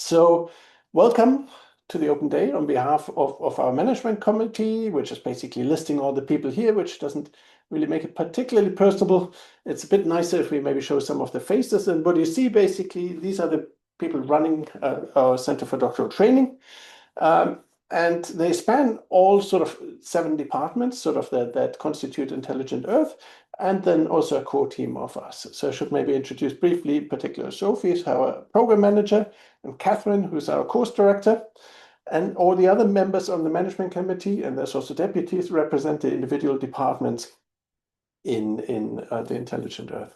So welcome to the Open Day on behalf of our management committee, which is basically listing all the people here, which doesn't really make it particularly personable. It's a bit nicer if we maybe show some of the faces. And what you see, basically, these are the people running our Center for Doctoral Training. And they span all sort of 7 departments, sort of that constitute Intelligent Earth, and then also a core team of us. So I should maybe introduce briefly, in particular, Sophie is our program manager, and Catherine, who's our course director, and all the other members on the management committee, and there's also deputies represent the individual departments in the Intelligent Earth.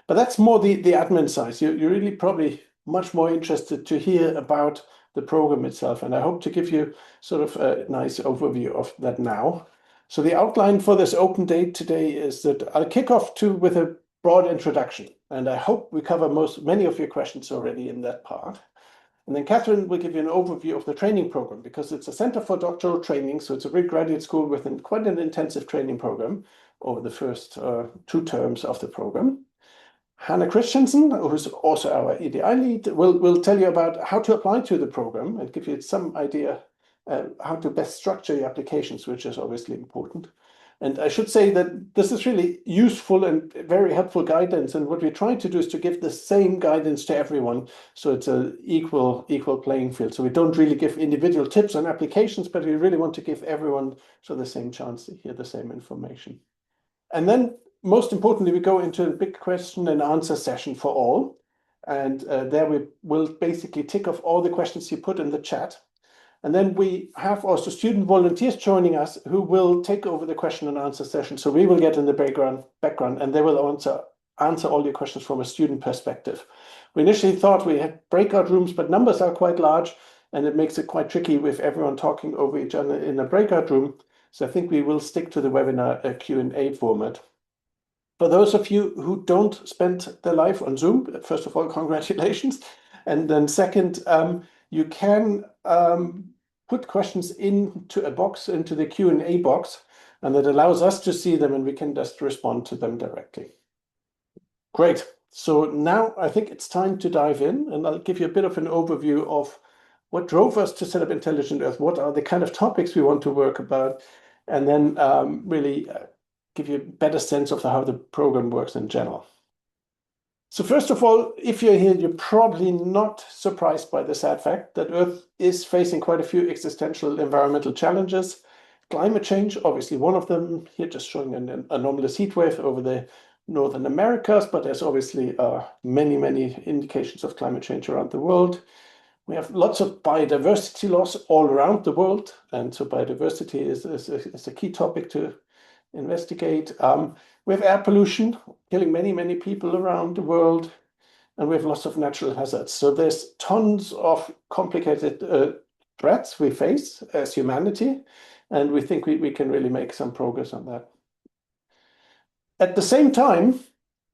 But that's more the admin side. You're really probably much more interested to hear about the program itself, and I hope to give you sort of a nice overview of that now. So the outline for this open day today is that I'll kick off with a broad introduction, and I hope we cover many of your questions already in that part. And then Catherine will give you an overview of the training program, because it's a Center for Doctoral Training, so it's a big graduate school with quite an intensive training program over the first 2 terms of the program. Hannah Christensen, who's also our EDI lead, will tell you about how to apply to the program and give you some idea how to best structure your applications, which is obviously important. And I should say that this is really useful and very helpful guidance. And what we try to do is to give the same guidance to everyone, so it's an equal playing field. So we don't really give individual tips on applications, but we really want to give everyone the same chance to hear the same information. And then, most importantly, we go into a big question and answer session for all. And there we will basically tick off all the questions you put in the chat. And then we have also student volunteers joining us who will take over the question and answer session. So we will get in the background and they will answer all your questions from a student perspective. We initially thought we had breakout rooms, but numbers are quite large and it makes it quite tricky with everyone talking over each other in a breakout room. So I think we will stick to the webinar Q&A format. For those of you who don't spend their life on Zoom, first of all, congratulations. And then second, you can put questions into a box, into the Q&A box, and that allows us to see them and we can just respond to them directly. Great. So now I think it's time to dive in, and I'll give you a bit of an overview of what drove us to set up Intelligent Earth, what are the kind of topics we want to work about, and then really give you a better sense of how the program works in general. So first of all, if you're here, you're probably not surprised by the sad fact that Earth is facing quite a few existential environmental challenges. Climate change, obviously one of them, here just showing an anomalous heat wave over the Northern Americas, but there's obviously many indications of climate change around the world. We have lots of biodiversity loss all around the world, and so biodiversity is a key topic to investigate. We have air pollution killing many people around the world, and we have lots of natural hazards. So there's tons of complicated threats we face as humanity, and we think we can really make some progress on that. At the same time,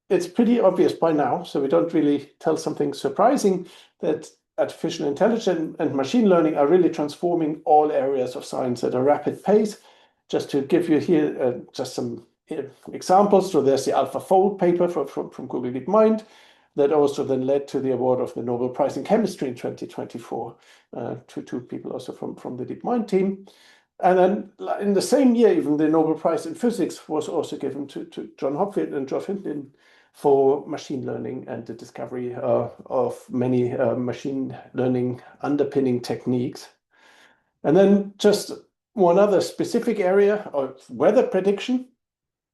it's pretty obvious by now, so we don't really tell something surprising, that artificial intelligence and machine learning are really transforming all areas of science at a rapid pace. Just to give you here just some examples. So there's the AlphaFold paper from Google DeepMind that also then led to the award of the Nobel Prize in Chemistry in 2024 to 2 people also from the DeepMind team. And then in the same year, even the Nobel Prize in Physics was also given to John Hopfield and Geoff Hinton for machine learning and the discovery of many machine learning underpinning techniques. And then just one other specific area of weather prediction.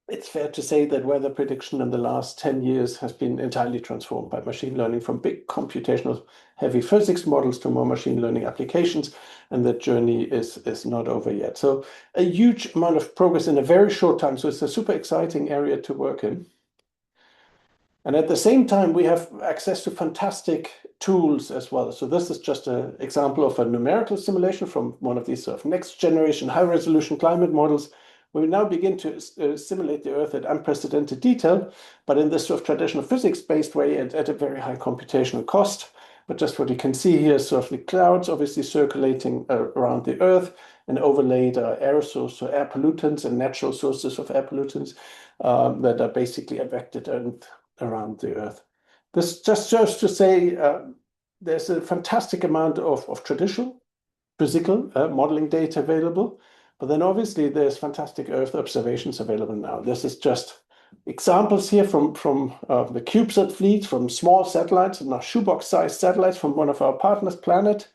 It's fair to say that weather prediction in the last 10 years has been entirely transformed by machine learning, from big computational heavy physics models to more machine learning applications, and that journey is not over yet. So a huge amount of progress in a very short time. So it's a super exciting area to work in. And at the same time, we have access to fantastic tools as well. So this is just an example of a numerical simulation from one of these sort of next generation high resolution climate models. We now begin to simulate the Earth at unprecedented detail, but in this sort of traditional physics-based way at a very high computational cost. But just what you can see here is sort of the clouds obviously circulating around the Earth, and overlaid are aerosols, so air pollutants and natural sources of air pollutants that are basically affected around the Earth. This just serves to say there's a fantastic amount of traditional physical modeling data available, but then obviously there's fantastic Earth observations available now. This is just examples here from the CubeSat fleet, from small satellites, and now shoebox-sized satellites from one of our partners, Planet,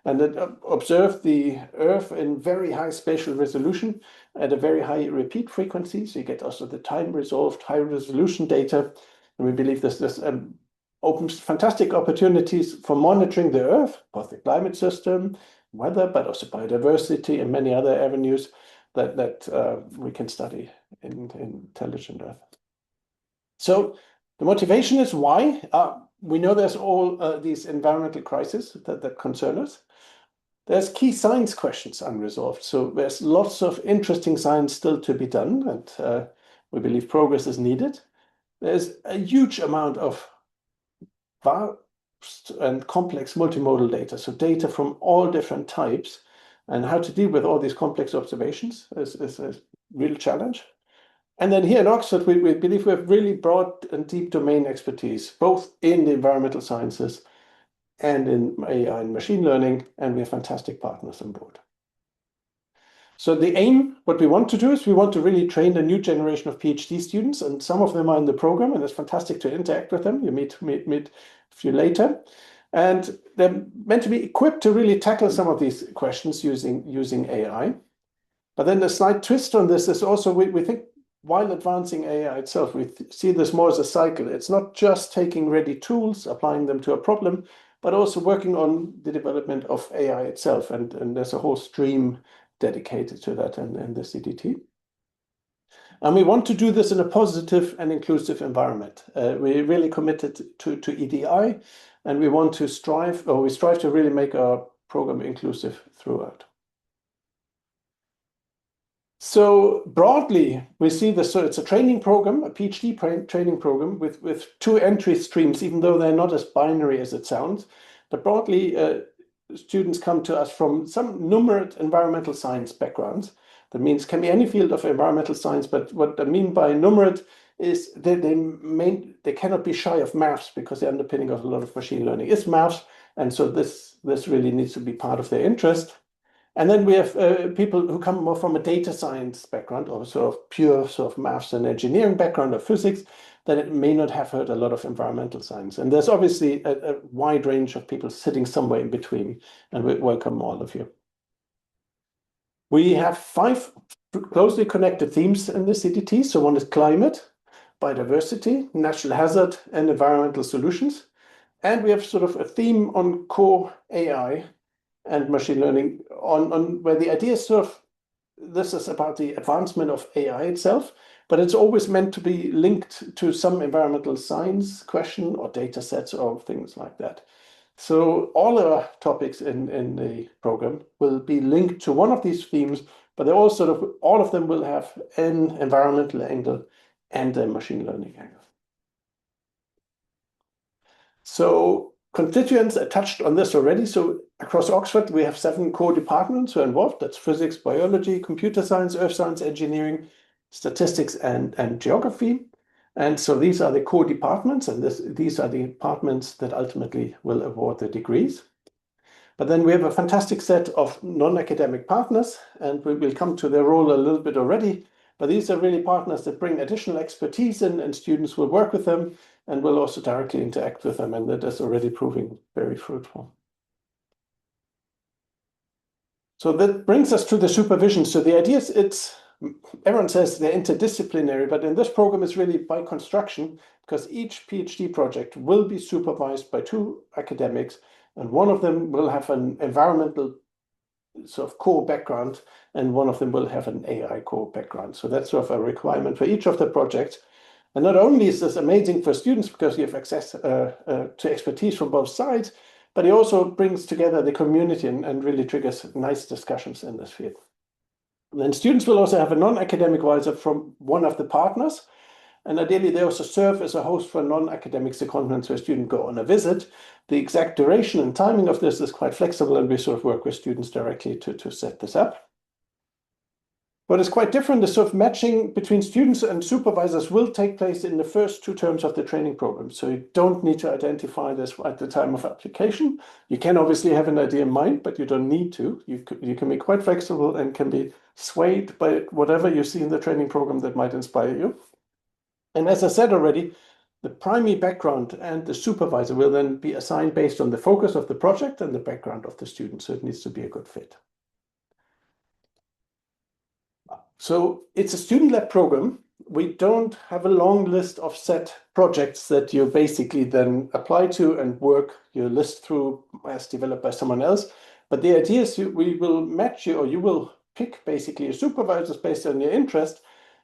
and it observed the Earth in very high spatial resolution at a very high repeat frequency. So you get also the time-resolved high-resolution data. And we believe this opens fantastic opportunities for monitoring the Earth, both the climate system, weather, but also biodiversity and many other avenues that we can study in intelligent Earth. So the motivation is why? We know there's all these environmental crises that concern us. There's key science questions unresolved. So there's lots of interesting science still to be done, and we believe progress is needed. There's a huge amount of vast and complex multimodal data, so data from all different types, and how to deal with all these complex observations is a real challenge. And then here in Oxford, we believe we have really broad and deep domain expertise, both in the environmental sciences and in AI and machine learning, and we have fantastic partners on board. So the aim, what we want to do is we want to really train a new generation of PhD students, and some of them are in the program, and it's fantastic to interact with them. You meet a few later. And they're meant to be equipped to really tackle some of these questions using AI. But then the slight twist on this is also we think while advancing AI itself, we see this more as a cycle. It's not just taking ready tools, applying them to a problem, but also working on the development of AI itself. And there's a whole stream dedicated to that in the CDT. And we want to do this in a positive and inclusive environment. We're really committed to EDI, and we want to strive to really make our program inclusive throughout. So broadly, we see this, so it's a training program, a PhD training program with two entry streams, even though they're not as binary as it sounds. But broadly, students come to us from some numerate environmental science backgrounds. That means can be any field of environmental science, but what I mean by numerate is they cannot be shy of maths, because the underpinning of a lot of machine learning is maths, and so this really needs to be part of their interest. And then we have people who come more from a data science background, or sort of pure sort of maths and engineering background, or physics, that may not have heard a lot of environmental science. And there's obviously a wide range of people sitting somewhere in between, and we welcome all of you. We have 5 closely connected themes in the CDT. So one is climate, biodiversity, natural hazard, and environmental solutions. And we have sort of a theme on core AI and machine learning, on where the idea is sort of, this is about the advancement of AI itself, but it's always meant to be linked to some environmental science question or data sets or things like that. So all our topics in the program will be linked to one of these themes, but they're all sort of, all of them will have an environmental angle and a machine learning angle. So constituents, I touched on this already. So across Oxford, we have 7 core departments who are involved. That's physics, biology, computer science, earth science, engineering, statistics, and geography. And so these are the core departments, and these are the departments that ultimately will award the degrees. But then we have a fantastic set of non-academic partners, and we will come to their role a little bit already. But these are really partners that bring additional expertise in, and students will work with them and will also directly interact with them, and that is already proving very fruitful. So that brings us to the supervision. So the idea is everyone says they're interdisciplinary, but in this program it's really by construction, because each PhD project will be supervised by 2 academics, and one of them will have an environmental sort of core background, and one of them will have an AI core background. So that's sort of a requirement for each of the projects. And not only is this amazing for students because you have access to expertise from both sides, but it also brings together the community and really triggers nice discussions in this field. And then students will also have a non-academic advisor from one of the partners. And ideally, they also serve as a host for non-academic secondments where students go on a visit. The exact duration and timing of this is quite flexible, and we sort of work with students directly to set this up. What is quite different is sort of matching between students and supervisors will take place in the first 2 terms of the training program. So you don't need to identify this at the time of application. You can obviously have an idea in mind, but you don't need to. You can be quite flexible and can be swayed by whatever you see in the training program that might inspire you. And as I said already, the primary background and the supervisor will then be assigned based on the focus of the project and the background of the student. So it needs to be a good fit. So it's a student-led program. We don't have a long list of set projects that you basically then apply to and work your list through as developed by someone else. But the idea is we will match you, or you will pick basically your supervisors based on your interest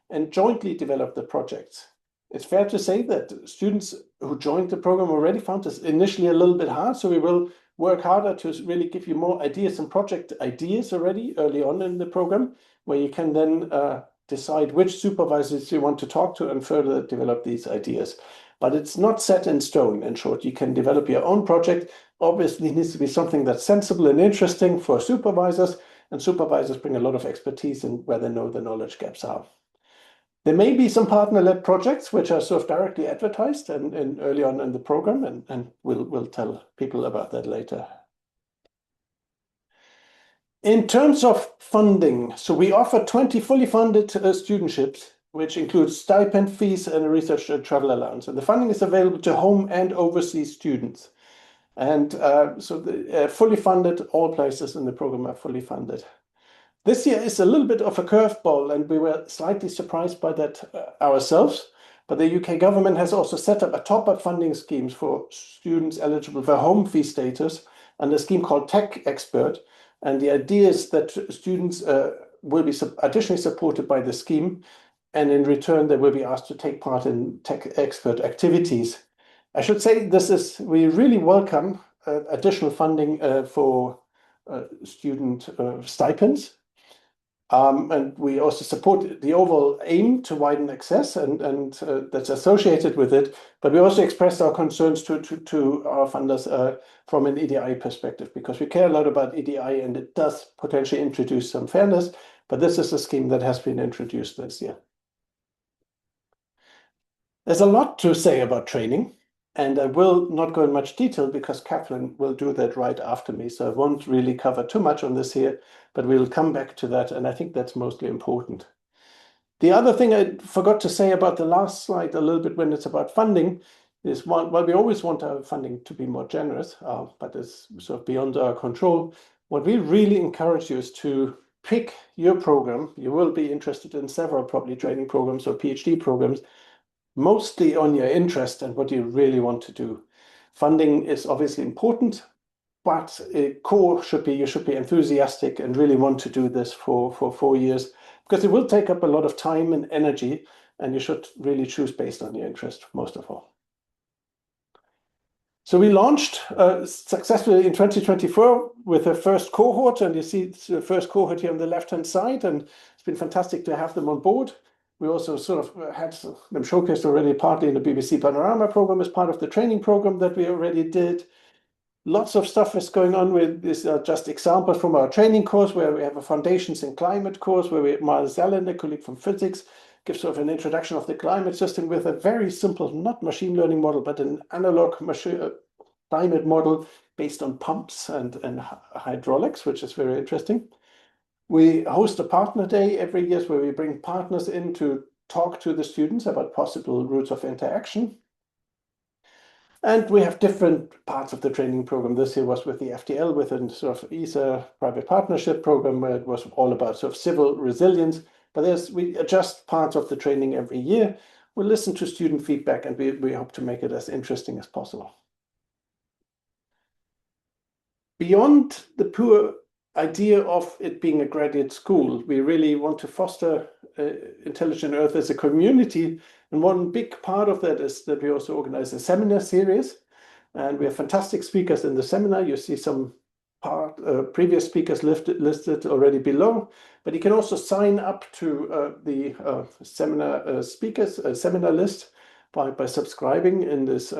and jointly develop the projects. It's fair to say that students who joined the program already found this initially a little bit hard. So we will work harder to really give you more ideas and project ideas already early on in the program, where you can then decide which supervisors you want to talk to and further develop these ideas. But it's not set in stone. In short, you can develop your own project. Obviously, it needs to be something that's sensible and interesting for supervisors, and supervisors bring a lot of expertise in where they know the knowledge gaps are. There may be some partner-led projects which are sort of directly advertised and early on in the program, and we'll tell people about that later. In terms of funding, so we offer 20 fully funded studentships, which includes stipend fees and a research and travel allowance. And the funding is available to home and overseas students. And so fully funded, all places in the program are fully funded. This year is a little bit of a curveball, and we were slightly surprised by that ourselves. But the UK government has also set up a top-up funding schemes for students eligible for home fee status, and a scheme called Tech Expert. And the idea is that students will be additionally supported by the scheme, and in return, they will be asked to take part in Tech Expert activities. I should say we really welcome additional funding for student stipends. And we also support the overall aim to widen access and that's associated with it. But we also expressed our concerns to our funders from an EDI perspective, because we care a lot about EDI and it does potentially introduce some fairness. But this is a scheme that has been introduced this year. There's a lot to say about training, and I will not go in much detail because Catherine will do that right after me. So I won't really cover too much on this here, but we'll come back to that. And I think that's mostly important. The other thing I forgot to say about the last slide a little bit when it's about funding is, while we always want our funding to be more generous, but it's sort of beyond our control, what we really encourage you is to pick your program. You will be interested in several probably training programs or PhD programs, mostly on your interest and what you really want to do. Funding is obviously important, but core should be you should be enthusiastic and really want to do this for 4 years, because it will take up a lot of time and energy, and you should really choose based on your interest most of all. So we launched successfully in 2024 with the first cohort, and you see the first cohort here on the left-hand side, and it's been fantastic to have them on board. We also sort of had them showcased already partly in the BBC Panorama program as part of the training program that we already did. Lots of stuff is going on with this, just examples from our training course, where we have a Foundations in Climate course, where Miles Allen, a colleague from physics, gives sort of an introduction of the climate system with a very simple, not machine learning model, but an analog climate model based on pumps and hydraulics, which is very interesting. We host a partner day every year where we bring partners in to talk to the students about possible routes of interaction. And we have different parts of the training program. This year was with the FDL, with a sort of ESA private partnership program, where it was all about sort of civil resilience. But we adjust parts of the training every year. We listen to student feedback, and we hope to make it as interesting as possible. Beyond the pure idea of it being a graduate school, we really want to foster Intelligent Earth as a community. And one big part of that is that we also organize a seminar series. And we have fantastic speakers in the seminar. You see some previous speakers listed already below. But you can also sign up to the seminar seminar list by subscribing in this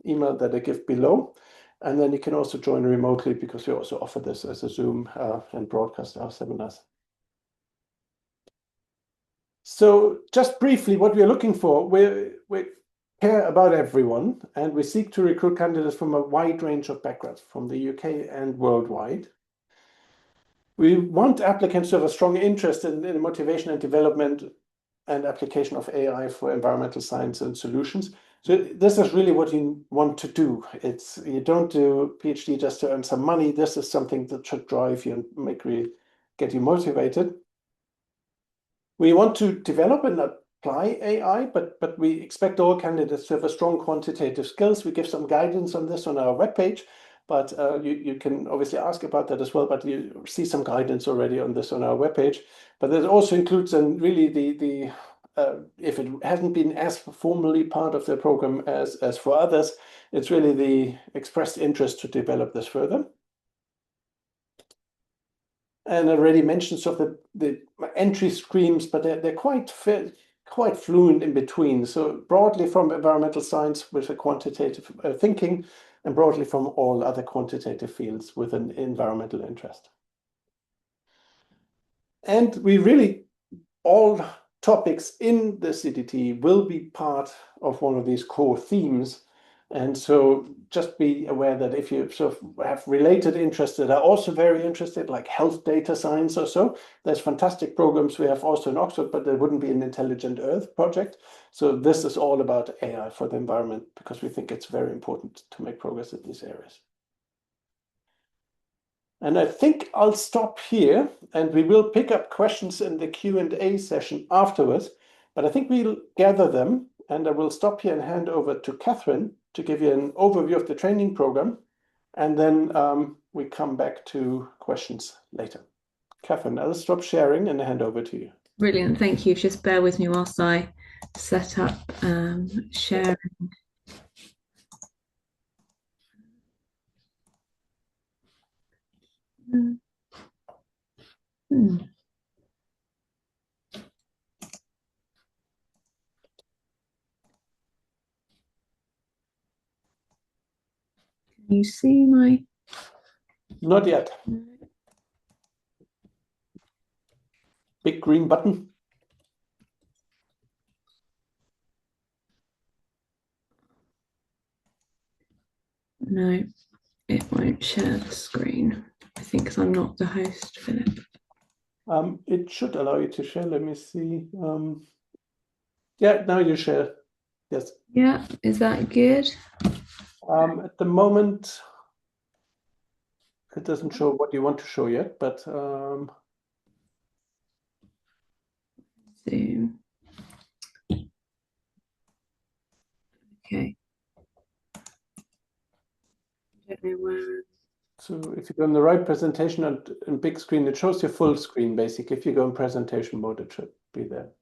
email that I give below. And then you can also join remotely, because we also offer this as a Zoom and broadcast our seminars. So just briefly, what we're looking for, we care about everyone, and we seek to recruit candidates from a wide range of backgrounds from the UK and worldwide. We want applicants to have a strong interest in the motivation and development and application of AI for environmental science and solutions. So this is really what you want to do. You don't do PhD just to earn some money. This is something that should drive you and get you motivated. We want to develop and apply AI, but we expect all candidates to have a strong quantitative skills. We give some guidance on this on our webpage, but you can obviously ask about that as well, but you see some guidance already on this on our webpage. But that also includes really if it hasn't been as formally part of the program as for others, it's really the expressed interest to develop this further. And I already mentioned sort of the entry streams, but they're quite fluent in between. So broadly from environmental science with a quantitative thinking, and broadly from all other quantitative fields with an environmental interest. And we really, all topics in the CDT will be part of one of these core themes. And so just be aware that if you sort of have related interests that are also very interested, like health data science or so, there's fantastic programs we have also in Oxford, but there wouldn't be an Intelligent Earth project. So this is all about AI for the environment, because we think it's very important to make progress in these areas. And I think I'll stop here, and we will pick up questions in the Q&A session afterwards, but I think we'll gather them, and I will stop here and hand over to Catherine to give you an overview of the training program, and then we come back to questions later. Catherine, I'll stop sharing and hand over to you. Brilliant, thank you. Just bear with me whilst I set up sharing. Can you see my? Not yet. Big green button. No, it won't share the screen. I think because I'm not the host, Philip. It should allow you to share. Let me see. Yeah, now you share. Yes. Yeah, is that good? At the moment, it doesn't show what you want to show yet, but Zoom. Okay. I don't know where. So if you go in the right presentation and big screen, it shows your full screen, basically. If you go in presentation mode, it should be there.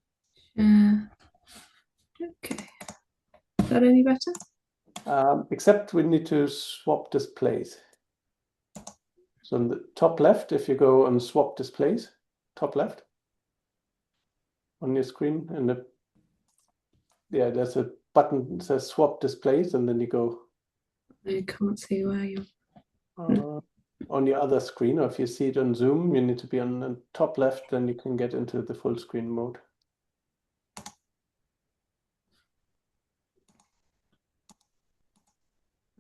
Okay. Is that any better? Except we need to swap displays. So on the top left, if you go on swap displays, top left on your screen, and there's a button that says swap displays, and then you go. I can't see where you're. On your other screen, or if you see it on Zoom, you need to be on the top left, then you can get into the full screen mode.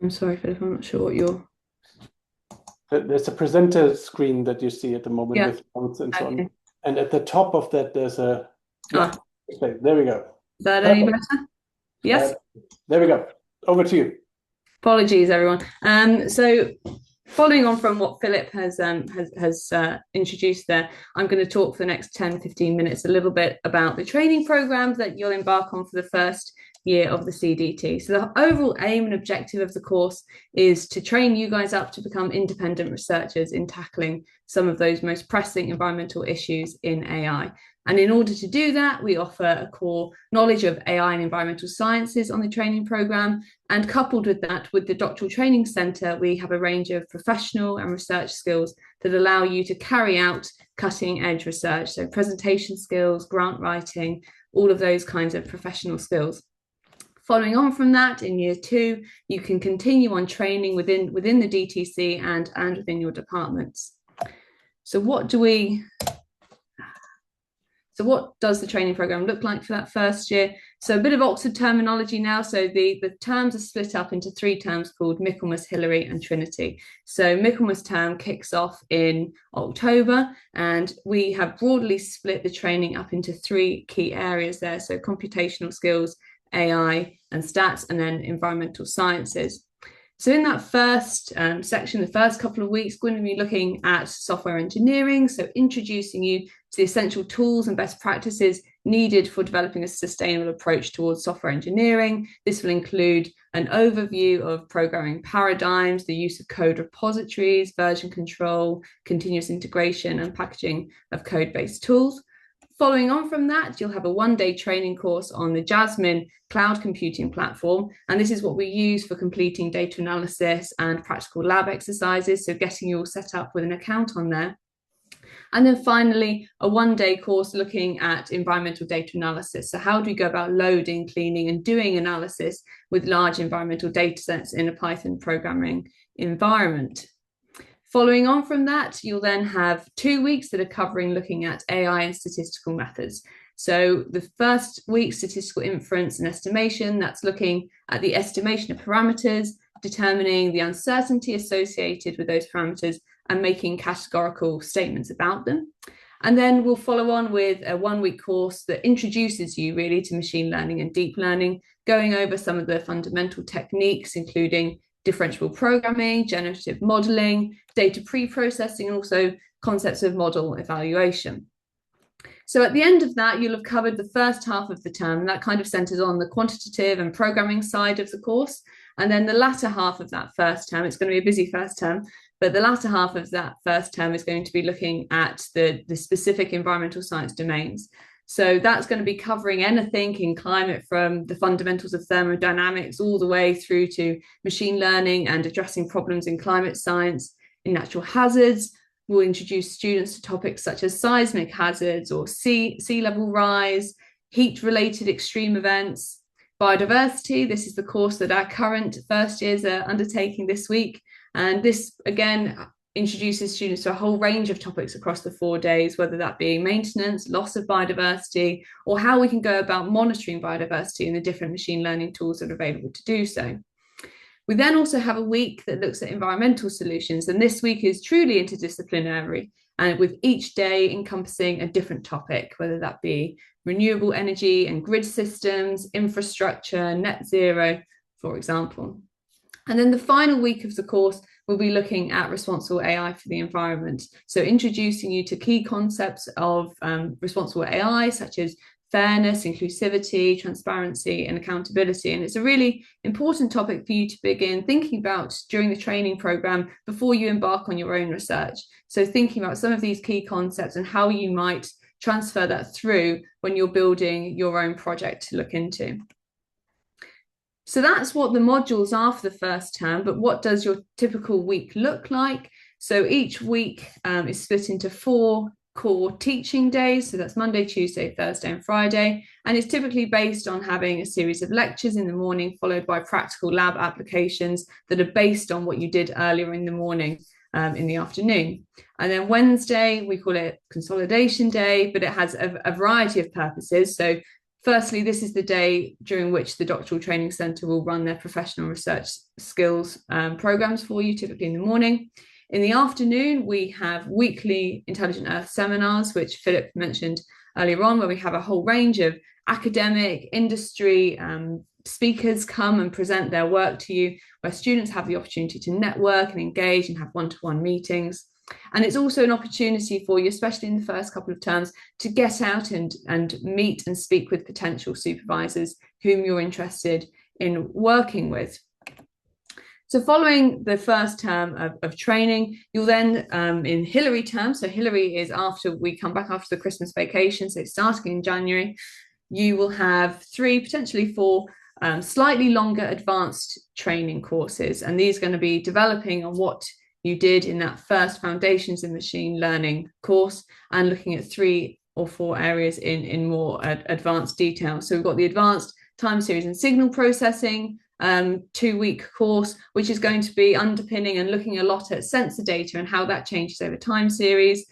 I'm sorry, Philip, I'm not sure what you're. There's a presenter screen that you see at the moment with notes and so on. And at the top of that, there's a display. There we go. Is that any better? Yes. There we go. Over to you. Apologies, everyone. So following on from what Philip has introduced there, I'm going to talk for the next 10-15 minutes a little bit about the training program that you'll embark on for the first year of the CDT. So the overall aim and objective of the course is to train you guys up to become independent researchers in tackling some of those most pressing environmental issues in AI. And in order to do that, we offer a core knowledge of AI and environmental sciences on the training program. And coupled with that, with the Doctoral Training Centre, we have a range of professional and research skills that allow you to carry out cutting edge research. So presentation skills, grant writing, all of those kinds of professional skills. Following on from that, in year 2, you can continue on training within the DTC and within your departments. So what do we So what does the training program look like for that first year? So a bit of Oxford terminology now. So the terms are split up into 3 terms called Michaelmas, Hilary and Trinity. So Michaelmas term kicks off in October, and we have broadly split the training up into 3 key areas there. So computational skills, AI and stats, and then environmental sciences. So in that first section, the first couple of weeks, we're going to be looking at software engineering, so introducing you to the essential tools and best practices needed for developing a sustainable approach towards software engineering. This will include an overview of programming paradigms, the use of code repositories, version control, continuous integration, and packaging of code-based tools. Following on from that, you'll have a 1-day training course on the Jasmine cloud computing platform. And this is what we use for completing data analysis and practical lab exercises. So getting you all set up with an account on there. And then finally, a 1-day course looking at environmental data analysis. So how do we go about loading, cleaning, and doing analysis with large environmental data sets in a Python programming environment? Following on from that, you'll then have 2 weeks that are covering looking at AI and statistical methods. So the first week, statistical inference and estimation, that's looking at the estimation of parameters, determining the uncertainty associated with those parameters, and making categorical statements about them. And then we'll follow on with a 1-week course that introduces you really to machine learning and deep learning, going over some of the fundamental techniques, including differentiable programming, generative modeling, data pre-processing, and also concepts of model evaluation. So at the end of that, you'll have covered the first half of the term, and that kind of centers on the quantitative and programming side of the course. And then the latter half of that first term, it's going to be a busy first term, but the latter half of that first term is going to be looking at the specific environmental science domains. So that's going to be covering anything in climate, from the fundamentals of thermodynamics all the way through to machine learning and addressing problems in climate science. In natural hazards, we'll introduce students to topics such as seismic hazards or sea level rise, heat-related extreme events, biodiversity. This is the course that our current first years are undertaking this week. And this, again, introduces students to a whole range of topics across the 4 days, whether that be maintenance, loss of biodiversity, or how we can go about monitoring biodiversity and the different machine learning tools that are available to do so. We then also have a week that looks at environmental solutions, and this week is truly interdisciplinary, and with each day encompassing a different topic, whether that be renewable energy and grid systems, infrastructure, net zero, for example. And then the final week of the course, we'll be looking at responsible AI for the environment. So introducing you to key concepts of responsible AI, such as fairness, inclusivity, transparency, and accountability. And it's a really important topic for you to begin thinking about during the training program before you embark on your own research. So thinking about some of these key concepts and how you might transfer that through when you're building your own project to look into. So that's what the modules are for the first term, but what does your typical week look like? So each week is split into 4 core teaching days. So that's Monday, Tuesday, Thursday, and Friday. And it's typically based on having a series of lectures in the morning, followed by practical lab applications that are based on what you did earlier in the morning in the afternoon. And then Wednesday, we call it consolidation day, but it has a variety of purposes. So firstly, this is the day during which the Doctoral Training Centre will run their professional research skills programs for you, typically in the morning. In the afternoon, we have weekly Intelligent Earth seminars, which Philip mentioned earlier on, where we have a whole range of academic, industry speakers come and present their work to you, where students have the opportunity to network and engage and have one-to-one meetings. And it's also an opportunity for you, especially in the first couple of terms, to get out and meet and speak with potential supervisors whom you're interested in working with. So following the first term of training, you'll then, in Hilary term, so Hilary is after we come back after the Christmas vacation, so starting in January, you will have 3, potentially 4 slightly longer advanced training courses. And these are going to be developing on what you did in that first Foundations in Machine Learning course and looking at 3 or 4 areas in more advanced detail. So we've got the Advanced Time Series and Signal Processing 2-week course, which is going to be underpinning and looking a lot at sensor data and how that changes over time series.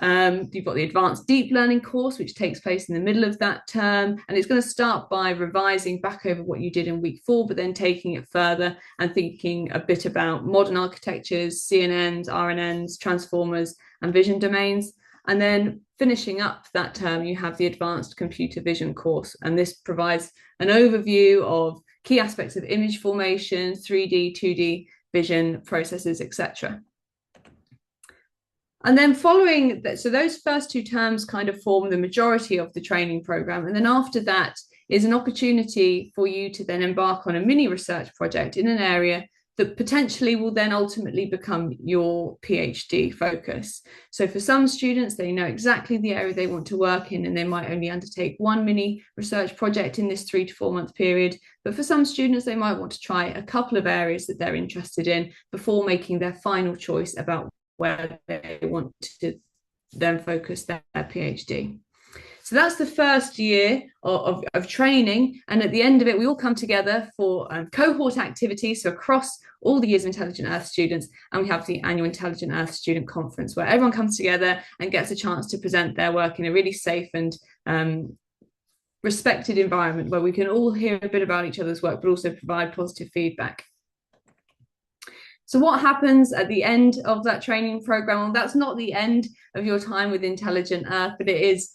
You've got the advanced deep learning course, which takes place in the middle of that term. And it's going to start by revising back over what you did in week 4, but then taking it further and thinking a bit about modern architectures, CNNs, RNNs, transformers, and vision domains. And then finishing up that term, you have the advanced computer vision course. And this provides an overview of key aspects of image formation, 3D, 2D vision processes, etc. And then following that, so those first 2 terms kind of form the majority of the training program. And then after that is an opportunity for you to then embark on a mini research project in an area that potentially will then ultimately become your PhD focus. So for some students, they know exactly the area they want to work in, and they might only undertake 1 mini research project in this 3 to 4 month period. But for some students, they might want to try a couple of areas that they're interested in before making their final choice about where they want to then focus their PhD. So that's the first year of training. And at the end of it, we all come together for cohort activities. So across all the years of Intelligent Earth students, and we have the annual Intelligent Earth Student Conference, where everyone comes together and gets a chance to present their work in a really safe and respected environment where we can all hear a bit about each other's work, but also provide positive feedback. So what happens at the end of that training program? Well, that's not the end of your time with Intelligent Earth, but it is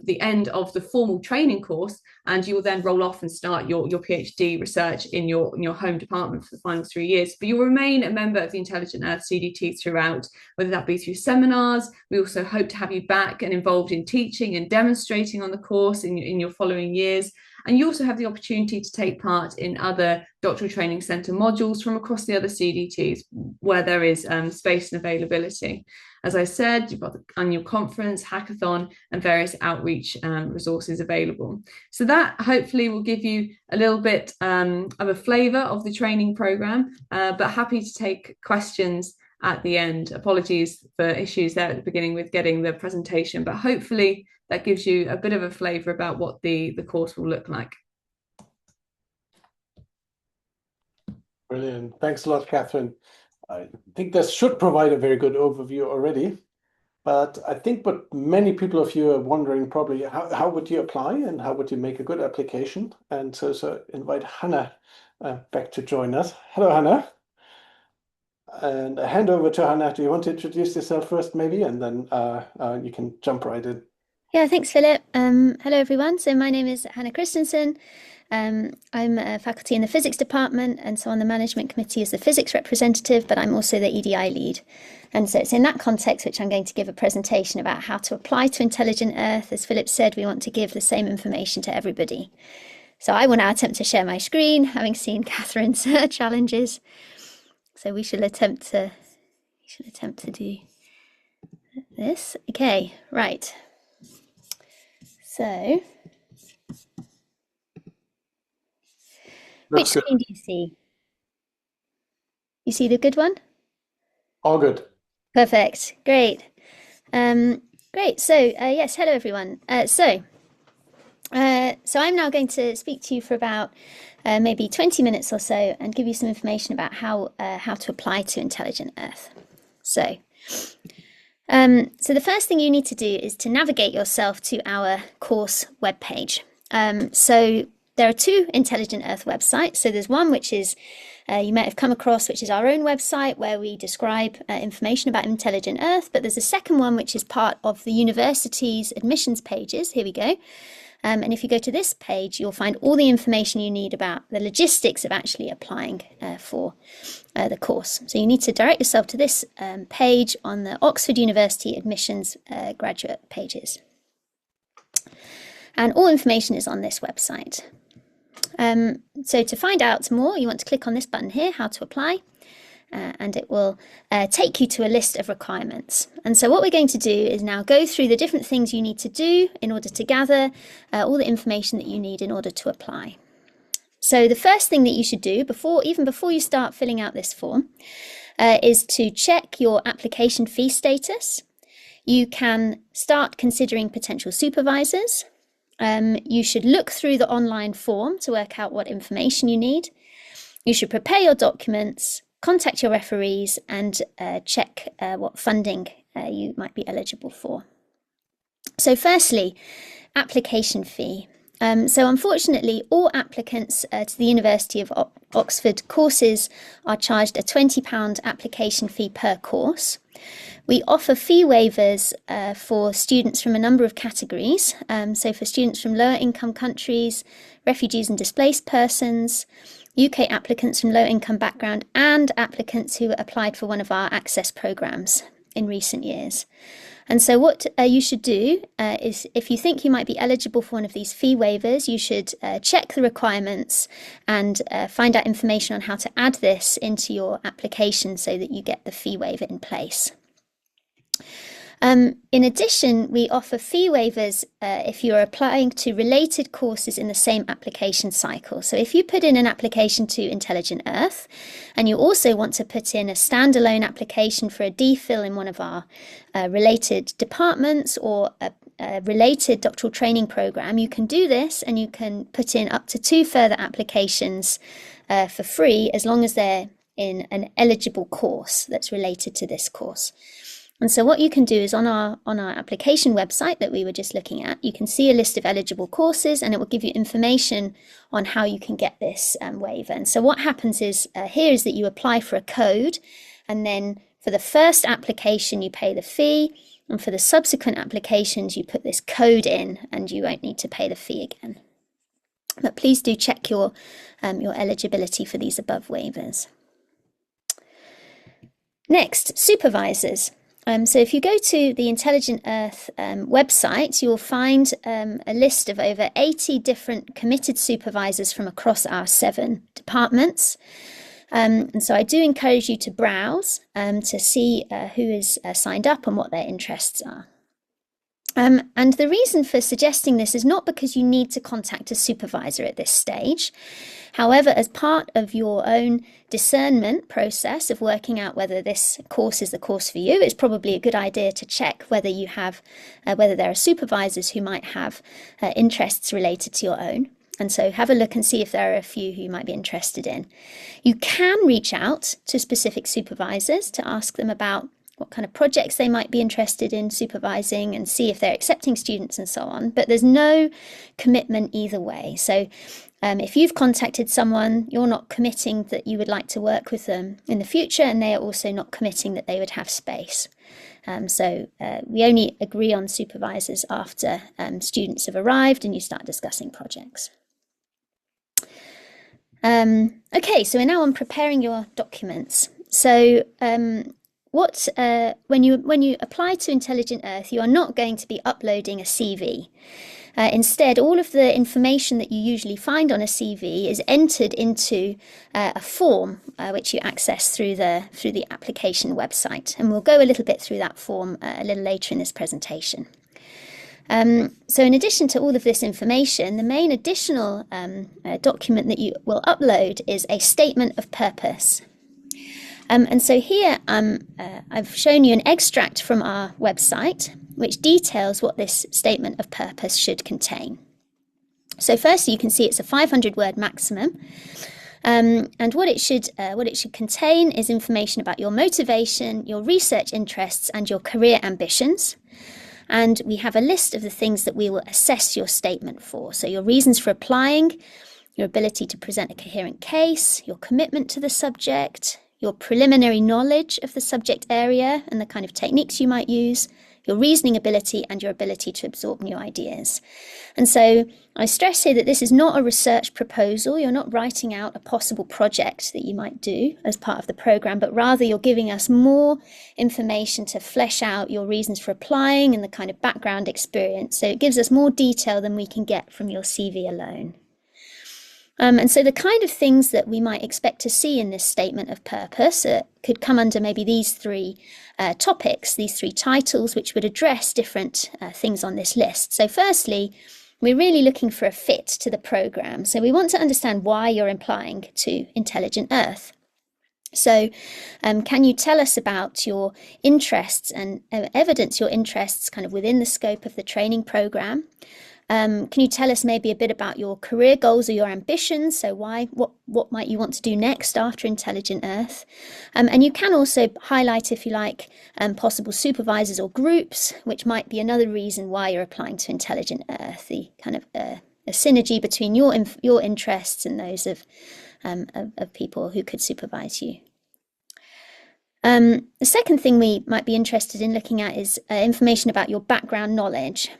the end of the formal training course, and you will then roll off and start your PhD research in your home department for the final 3 years. But you'll remain a member of the Intelligent Earth CDT throughout, whether that be through seminars. We also hope to have you back and involved in teaching and demonstrating on the course in your following years. And you also have the opportunity to take part in other doctoral training centre modules from across the other CDTs where there is space and availability. As I said, you've got the annual conference, hackathon, and various outreach resources available. So that hopefully will give you a little bit of a flavour of the training programme, but happy to take questions at the end. Apologies for issues there at the beginning with getting the presentation, but hopefully that gives you a bit of a flavour about what the course will look like. Brilliant. Thanks a lot, Catherine. I think this should provide a very good overview already, but I think what many people of you are wondering probably, how would you apply and how would you make a good application? And so invite Hannah back to join us. Hello, Hannah. And I hand over to Hannah. Do you want to introduce yourself first, maybe, and then you can jump right in. Yeah, thanks, Philip. Hello, everyone. So my name is Hannah Christensen. I'm a faculty in the physics department, and so on the management committee as the physics representative, but I'm also the EDI lead. And so it's in that context which I'm going to give a presentation about how to apply to Intelligent Earth. As Philip said, we want to give the same information to everybody. So I will now attempt to share my screen, having seen Catherine's challenges. So we shall attempt to do this. Okay, right. So, which screen do you see? You see the good one? All good. Perfect. Great. Great. So, yes, hello, everyone. So I'm now going to speak to you for about maybe 20 minutes or so and give you some information about how to apply to Intelligent Earth. So the first thing you need to do is to navigate yourself to our course webpage. So there are 2 Intelligent Earth websites. So there's one which is you might have come across, which is our own website where we describe information about Intelligent Earth. But there's a second one which is part of the university's admissions pages. Here we go. And if you go to this page, you'll find all the information you need about the logistics of actually applying for the course. So you need to direct yourself to this page on the Oxford University admissions graduate pages. And all information is on this website. So to find out more, you want to click on this button here, how to apply. And it will take you to a list of requirements. And so what we're going to do is now go through the different things you need to do in order to gather all the information that you need in order to apply. So the first thing that you should do even before you start filling out this form is to check your application fee status. You can start considering potential supervisors. You should look through the online form to work out what information you need. You should prepare your documents, contact your referees, and check what funding you might be eligible for. So firstly, application fee. So unfortunately, all applicants to the University of Oxford courses are charged a £20 application fee per course. We offer fee waivers for students from a number of categories. So for students from lower income countries, refugees and displaced persons, UK applicants from low income background, and applicants who applied for one of our access programmes in recent years. And so what you should do is, if you think you might be eligible for one of these fee waivers, you should check the requirements and find out information on how to add this into your application so that you get the fee waiver in place. In addition, we offer fee waivers if you are applying to related courses in the same application cycle. So if you put in an application to Intelligent Earth and you also want to put in a standalone application for a DPhil in one of our related departments or a related doctoral training program, you can do this and you can put in up to 2 further applications for free as long as they're in an eligible course that's related to this course. And so what you can do is on our application website that we were just looking at, you can see a list of eligible courses and it will give you information on how you can get this waiver. And so what happens is here is that you apply for a code, and then for the first application you pay the fee, and for the subsequent applications you put this code in and you won't need to pay the fee again. But please do check your eligibility for these above waivers. Next, supervisors. So if you go to the Intelligent Earth website, you'll find a list of over 80 different committed supervisors from across our 7 departments. And so I do encourage you to browse to see who is signed up and what their interests are. And the reason for suggesting this is not because you need to contact a supervisor at this stage. However, as part of your own discernment process of working out whether this course is the course for you, it's probably a good idea to check whether you have, whether there are supervisors who might have interests related to your own. And so have a look and see if there are a few who you might be interested in. You can reach out to specific supervisors to ask them about what kind of projects they might be interested in supervising and see if they're accepting students and so on. But there's no commitment either way. So if you've contacted someone, you're not committing that you would like to work with them in the future, and they are also not committing that they would have space. So we only agree on supervisors after students have arrived and you start discussing projects. Okay, so we're now on preparing your documents. So when you apply to Intelligent Earth, you are not going to be uploading a CV. Instead, all of the information that you usually find on a CV is entered into a form which you access through the application website, and we'll go a little bit through that form a little later in this presentation. So in addition to all of this information, the main additional document that you will upload is a statement of purpose. And so here I've shown you an extract from our website which details what this statement of purpose should contain. So firstly, you can see it's a 500-word maximum. And what it should contain is information about your motivation, your research interests, and your career ambitions. And we have a list of the things that we will assess your statement for. So your reasons for applying, your ability to present a coherent case, your commitment to the subject, your preliminary knowledge of the subject area and the kind of techniques you might use, your reasoning ability, and your ability to absorb new ideas. And so I stress here that this is not a research proposal. You're not writing out a possible project that you might do as part of the programme, but rather you're giving us more information to flesh out your reasons for applying and the kind of background experience. So it gives us more detail than we can get from your CV alone. And so the kind of things that we might expect to see in this statement of purpose could come under maybe these 3 topics, these 3 titles, which would address different things on this list. So firstly, we're really looking for a fit to the programme. So we want to understand why you're applying to Intelligent Earth. So can you tell us about your interests and evidence your interests kind of within the scope of the training programme? Can you tell us maybe a bit about your career goals or your ambitions? So what might you want to do next after Intelligent Earth? And you can also highlight, if you like, possible supervisors or groups, which might be another reason why you're applying to Intelligent Earth, the kind of a synergy between your interests and those of people who could supervise you. The second thing we might be interested in looking at is information about your background knowledge.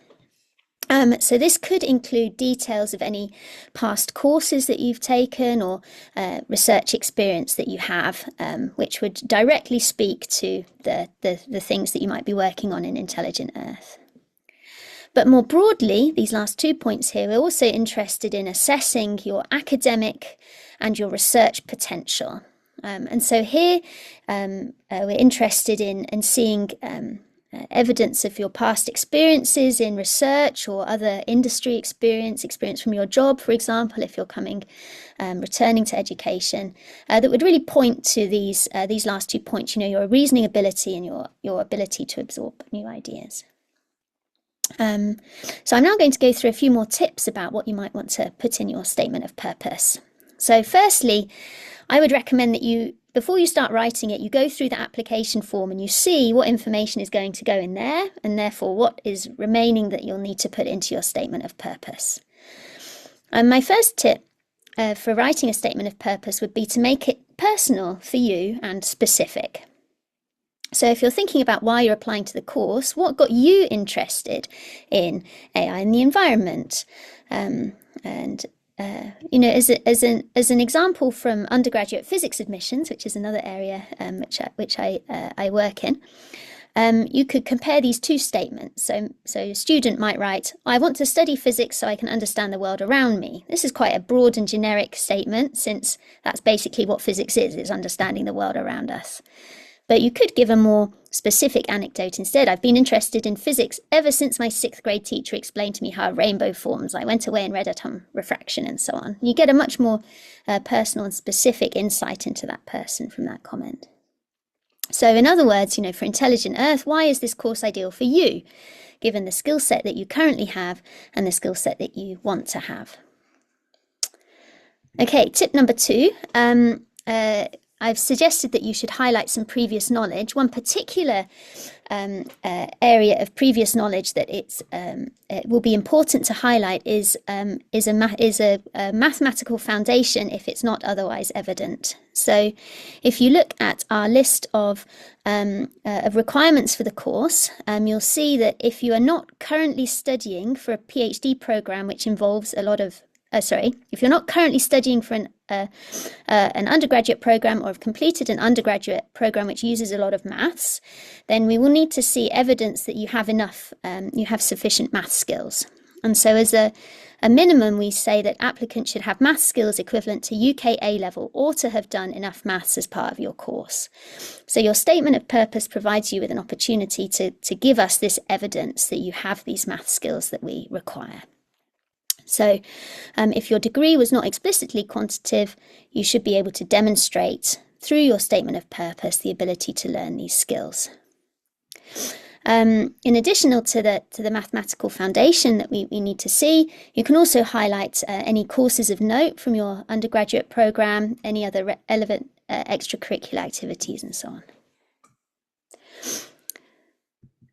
So this could include details of any past courses that you've taken or research experience that you have, which would directly speak to the things that you might be working on in Intelligent Earth. But more broadly, these last 2 points here, we're also interested in assessing your academic and your research potential. And so here we're interested in seeing evidence of your past experiences in research or other industry experience from your job, for example, if you're returning to education, that would really point to these last 2 points, your reasoning ability and your ability to absorb new ideas. So I'm now going to go through a few more tips about what you might want to put in your statement of purpose. So firstly, I would recommend that before you start writing it, you go through the application form and you see what information is going to go in there and therefore what is remaining that you'll need to put into your statement of purpose. And my first tip for writing a statement of purpose would be to make it personal for you and specific. So if you're thinking about why you're applying to the course, what got you interested in AI and the environment? As an example from undergraduate physics admissions, which is another area which I work in, you could compare these two statements. So a student might write, I want to study physics so I can understand the world around me. This is quite a broad and generic statement, since that's basically what physics is understanding the world around us. But you could give a more specific anecdote instead. I've been interested in physics ever since my 6th grade teacher explained to me how a rainbow forms. I went away and read atom refraction and so on. You get a much more personal and specific insight into that person from that comment. So in other words, for Intelligent Earth, why is this course ideal for you, given the skill set that you currently have and the skill set that you want to have? Okay, tip number 2. I've suggested that you should highlight some previous knowledge. One particular area of previous knowledge that it will be important to highlight is a mathematical foundation if it's not otherwise evident. So if you look at our list of requirements for the course, you'll see that if you are not currently studying for a PhD program which involves a lot of if you're not currently studying for an undergraduate program or have completed an undergraduate program which uses a lot of maths, then we will need to see evidence that you have sufficient math skills. And so as a minimum, we say that applicants should have math skills equivalent to UK A level or to have done enough maths as part of your course. So your statement of purpose provides you with an opportunity to give us this evidence that you have these math skills that we require. So if your degree was not explicitly quantitative, you should be able to demonstrate through your statement of purpose the ability to learn these skills. In addition to the mathematical foundation that we need to see, you can also highlight any courses of note from your undergraduate program, any other relevant extracurricular activities and so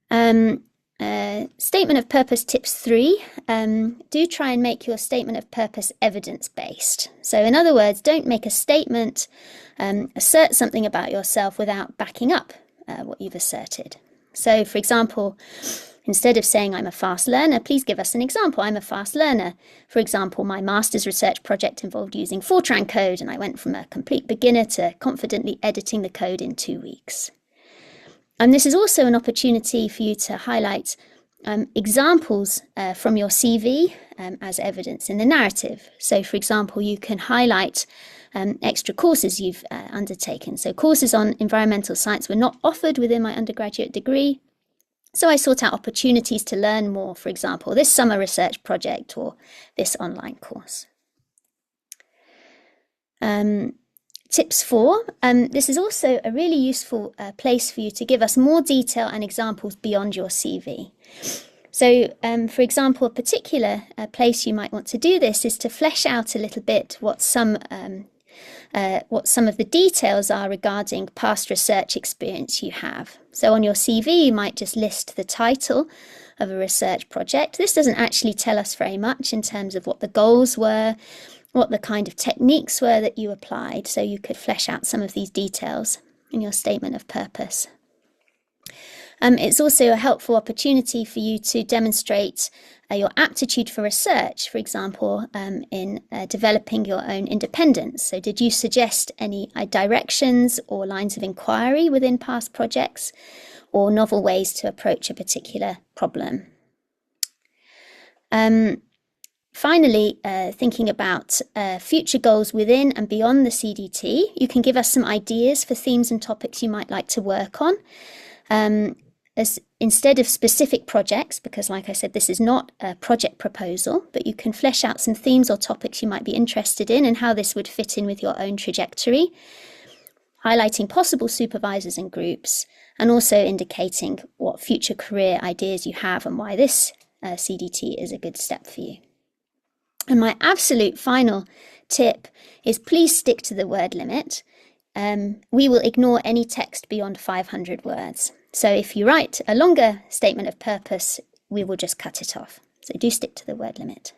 on. Statement of purpose tips 3, do try and make your statement of purpose evidence-based. So in other words, don't make a statement, assert something about yourself without backing up what you've asserted. So for example, instead of saying I'm a fast learner, please give us an example. I'm a fast learner. For example, my master's research project involved using Fortran code, and I went from a complete beginner to confidently editing the code in 2 weeks. And this is also an opportunity for you to highlight examples from your CV as evidence in the narrative. So, for example, you can highlight extra courses you've undertaken. So courses on environmental science were not offered within my undergraduate degree, so I sought out opportunities to learn more, for example, this summer research project or this online course. Tips 4, this is also a really useful place for you to give us more detail and examples beyond your CV. So, for example, a particular place you might want to do this is to flesh out a little bit what some of the details are regarding past research experience you have. So on your CV, you might just list the title of a research project. This doesn't actually tell us very much in terms of what the goals were, what the kind of techniques were that you applied. So you could flesh out some of these details in your statement of purpose. It's also a helpful opportunity for you to demonstrate your aptitude for research, for example, in developing your own independence. So did you suggest any directions or lines of inquiry within past projects, or novel ways to approach a particular problem? Finally, thinking about future goals within and beyond the CDT, you can give us some ideas for themes and topics you might like to work on. As instead of specific projects, because like I said, this is not a project proposal, but you can flesh out some themes or topics you might be interested in and how this would fit in with your own trajectory, highlighting possible supervisors and groups, and also indicating what future career ideas you have and why this CDT is a good step for you. And my absolute final tip is please stick to the word limit. We will ignore any text beyond 500 words. So if you write a longer statement of purpose, we will just cut it off. So do stick to the word limit.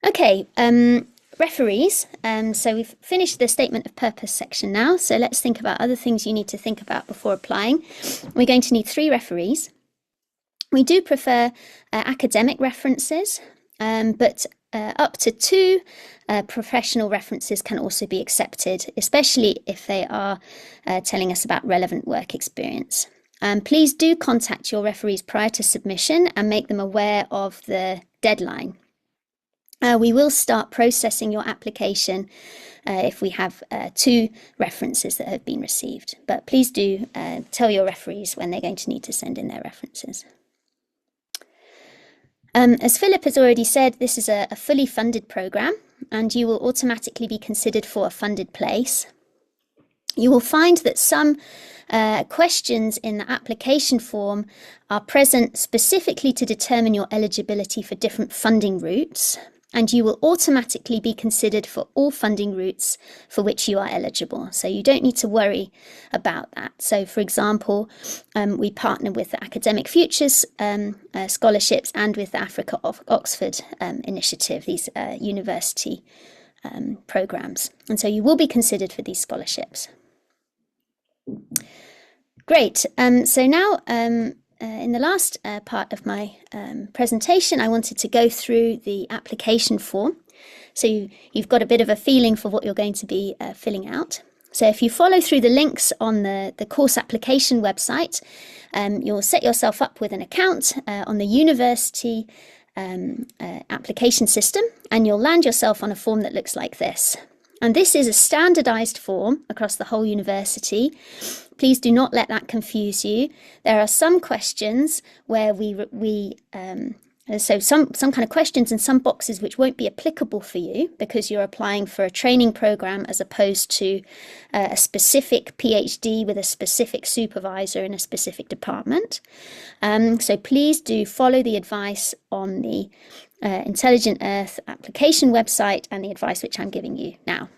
Okay, referees. So we've finished the statement of purpose section now. So let's think about other things you need to think about before applying. We're going to need 3 referees. We do prefer academic references, but up to 2 professional references can also be accepted, especially if they are telling us about relevant work experience. Please do contact your referees prior to submission and make them aware of the deadline. We will start processing your application if we have 2 references that have been received, but please do tell your referees when they're going to need to send in their references. As Philip has already said, this is a fully funded programme and you will automatically be considered for a funded place. You will find that some questions in the application form are present specifically to determine your eligibility for different funding routes, and you will automatically be considered for all funding routes for which you are eligible. So you don't need to worry about that. So for example, we partner with the Academic Futures scholarships and with the Africa Oxford initiative, these university programs. And so you will be considered for these scholarships. Great. So now, in the last part of my presentation, I wanted to go through the application form. So you've got a bit of a feeling for what you're going to be filling out. So if you follow through the links on the course application website, you'll set yourself up with an account on the university application system, and you'll land yourself on a form that looks like this. And this is a standardized form across the whole university. Please do not let that confuse you. There are some questions where some kind of questions in some boxes which won't be applicable for you because you're applying for a training program as opposed to a specific PhD with a specific supervisor in a specific department. So please do follow the advice on the Intelligent Earth application website and the advice which I'm giving you now.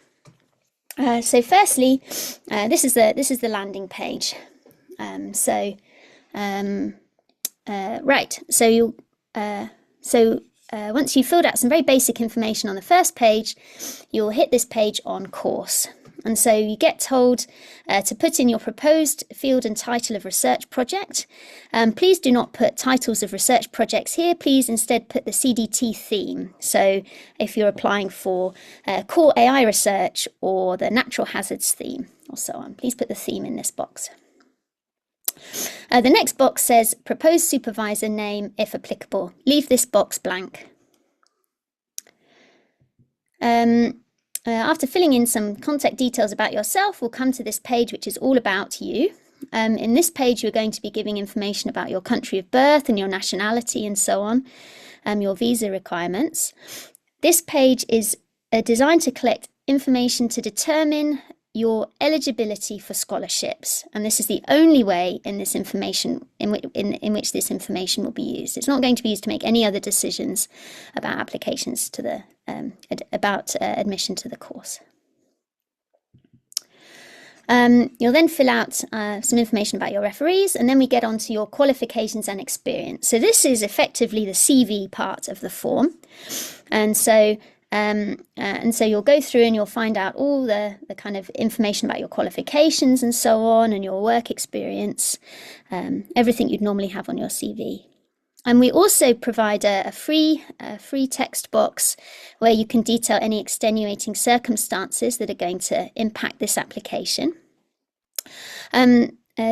So firstly, this is the landing page. Right. So once you've filled out some very basic information on the first page, you'll hit this page on course. And so you get told to put in your proposed field and title of research project. Please do not put titles of research projects here. Please instead put the CDT theme. So if you're applying for core AI research or the natural hazards theme or so on, please put the theme in this box. The next box says proposed supervisor name if applicable. Leave this box blank. After filling in some contact details about yourself, we'll come to this page which is all about you. In this page, you're going to be giving information about your country of birth and your nationality and so on, your visa requirements. This page is designed to collect information to determine your eligibility for scholarships, and this is the only way in this information in which this information will be used. It's not going to be used to make any other decisions about applications to the admission to the course. You'll then fill out some information about your referees, and then we get on to your qualifications and experience. So this is effectively the CV part of the form, and so you'll go through and you'll find out all the kind of information about your qualifications and so on, and your work experience, everything you'd normally have on your CV. And we also provide a free text box where you can detail any extenuating circumstances that are going to impact this application.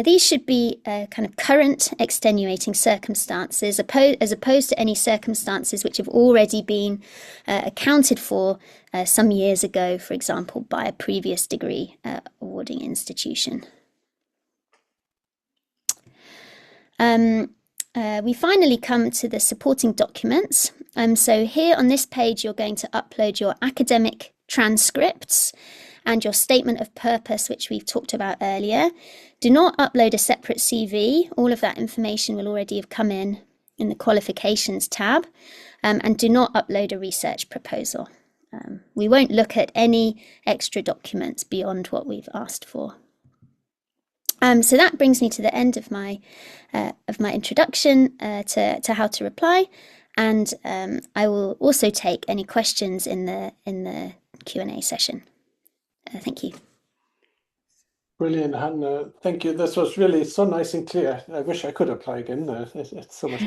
These should be kind of current extenuating circumstances, as opposed to any circumstances which have already been accounted for some years ago, for example, by a previous degree awarding institution. We finally come to the supporting documents. So here on this page, you're going to upload your academic transcripts and your statement of purpose, which we've talked about earlier. Do not upload a separate CV. All of that information will already have come in the qualifications tab. And do not upload a research proposal. We won't look at any extra documents beyond what we've asked for. So that brings me to the end of my introduction to how to reply, and I will also take any questions in the Q&A session. Thank you. Brilliant, Hannah. Thank you. This was really so nice and clear. I wish I could apply again. It's so much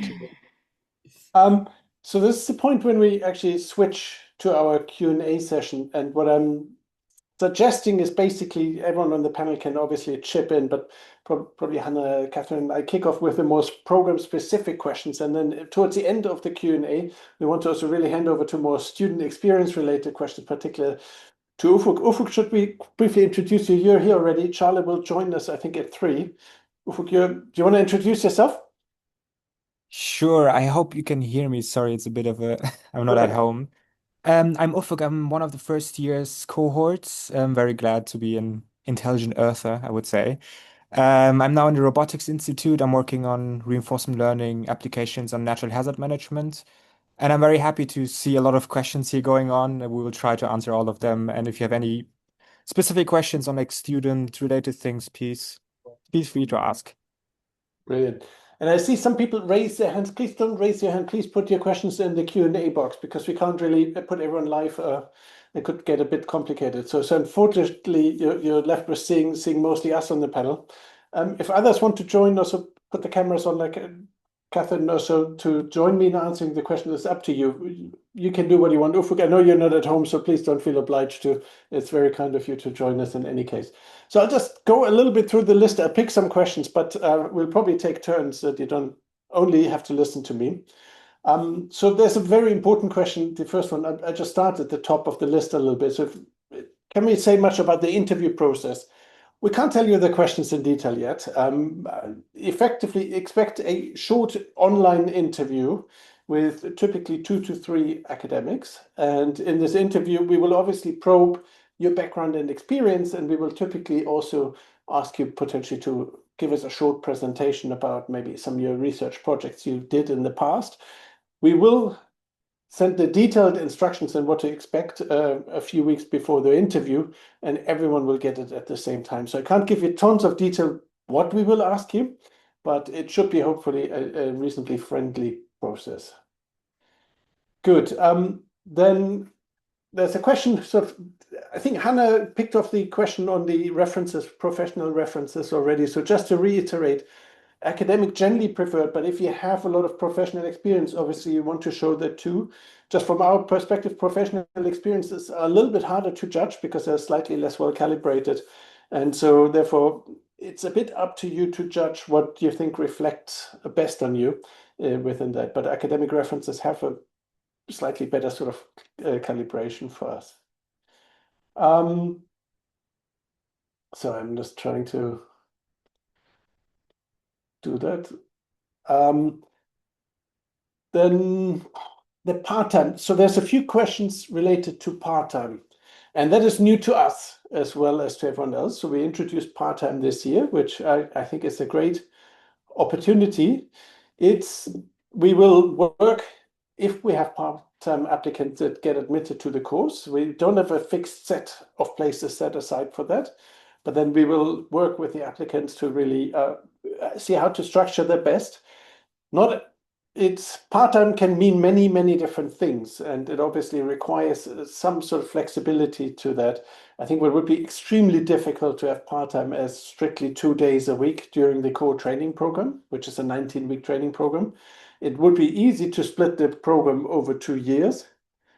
clearer. So this is the point when we actually switch to our Q&A session, and what I'm suggesting is basically everyone on the panel can obviously chip in, but probably Hannah, Catherine, I kick off with the most program-specific questions, and then towards the end of the Q&A, we want to also really hand over to more student experience-related questions, particularly to Ufuk. Ufuk, should we briefly introduce you? You're here already. Charlie will join us, I think, at 3. Ufuk, do you want to introduce yourself? Sure, I hope you can hear me. Sorry, it's a bit of a I'm not at home. I'm Ufuk. I'm one of the first year's cohorts. I'm very glad to be an intelligent earther, I would say. I'm now in the Robotics Institute. I'm working on reinforcement learning applications on natural hazard management. And I'm very happy to see a lot of questions here going on. And we will try to answer all of them. And if you have any specific questions on like student-related things, please feel free to ask. Brilliant. And I see some people raise their hands. Please don't raise your hand. Please put your questions in the Q&A box, because we can't really put everyone live. It could get a bit complicated. So unfortunately, you're left with seeing mostly us on the panel. If others want to join, also put the cameras on, like Catherine, also to join me in answering the question. It's up to you. You can do what you want. Ufuk, I know you're not at home, so please don't feel obliged to. It's very kind of you to join us in any case. So I'll just go a little bit through the list. I'll pick some questions, but we'll probably take turns that you don't only have to listen to me. So there's a very important question. The first one, I just start at the top of the list a little bit. So can we say much about the interview process? We can't tell you the questions in detail yet. Effectively, expect a short online interview with typically 2 to 3 academics. And in this interview, we will obviously probe your background and experience, and we will typically also ask you potentially to give us a short presentation about maybe some of your research projects you did in the past. We will send the detailed instructions on what to expect a few weeks before the interview, and everyone will get it at the same time. So I can't give you tons of detail what we will ask you, but it should be hopefully a reasonably friendly process. Good. Then there's a question, I think Hannah picked off the question on the references, professional references already. So just to reiterate, academic generally preferred, but if you have a lot of professional experience, obviously you want to show that too. Just from our perspective, professional experiences are a little bit harder to judge because they're slightly less well calibrated. And so therefore, it's a bit up to you to judge what you think reflects best on you within that. But academic references have a slightly better sort of calibration for us. So I'm just trying to do that. Then the part-time. So there's a few questions related to part-time. And that is new to us as well as to everyone else. So we introduced part-time this year, which I think is a great opportunity. We will work if we have part-time applicants that get admitted to the course. We don't have a fixed set of places set aside for that, but then we will work with the applicants to really see how to structure their best. It's part-time can mean many, many different things, and it obviously requires some sort of flexibility to that. I think it would be extremely difficult to have part-time as strictly 2 days a week during the core training program, which is a 19-week training program. It would be easy to split the program over 2 years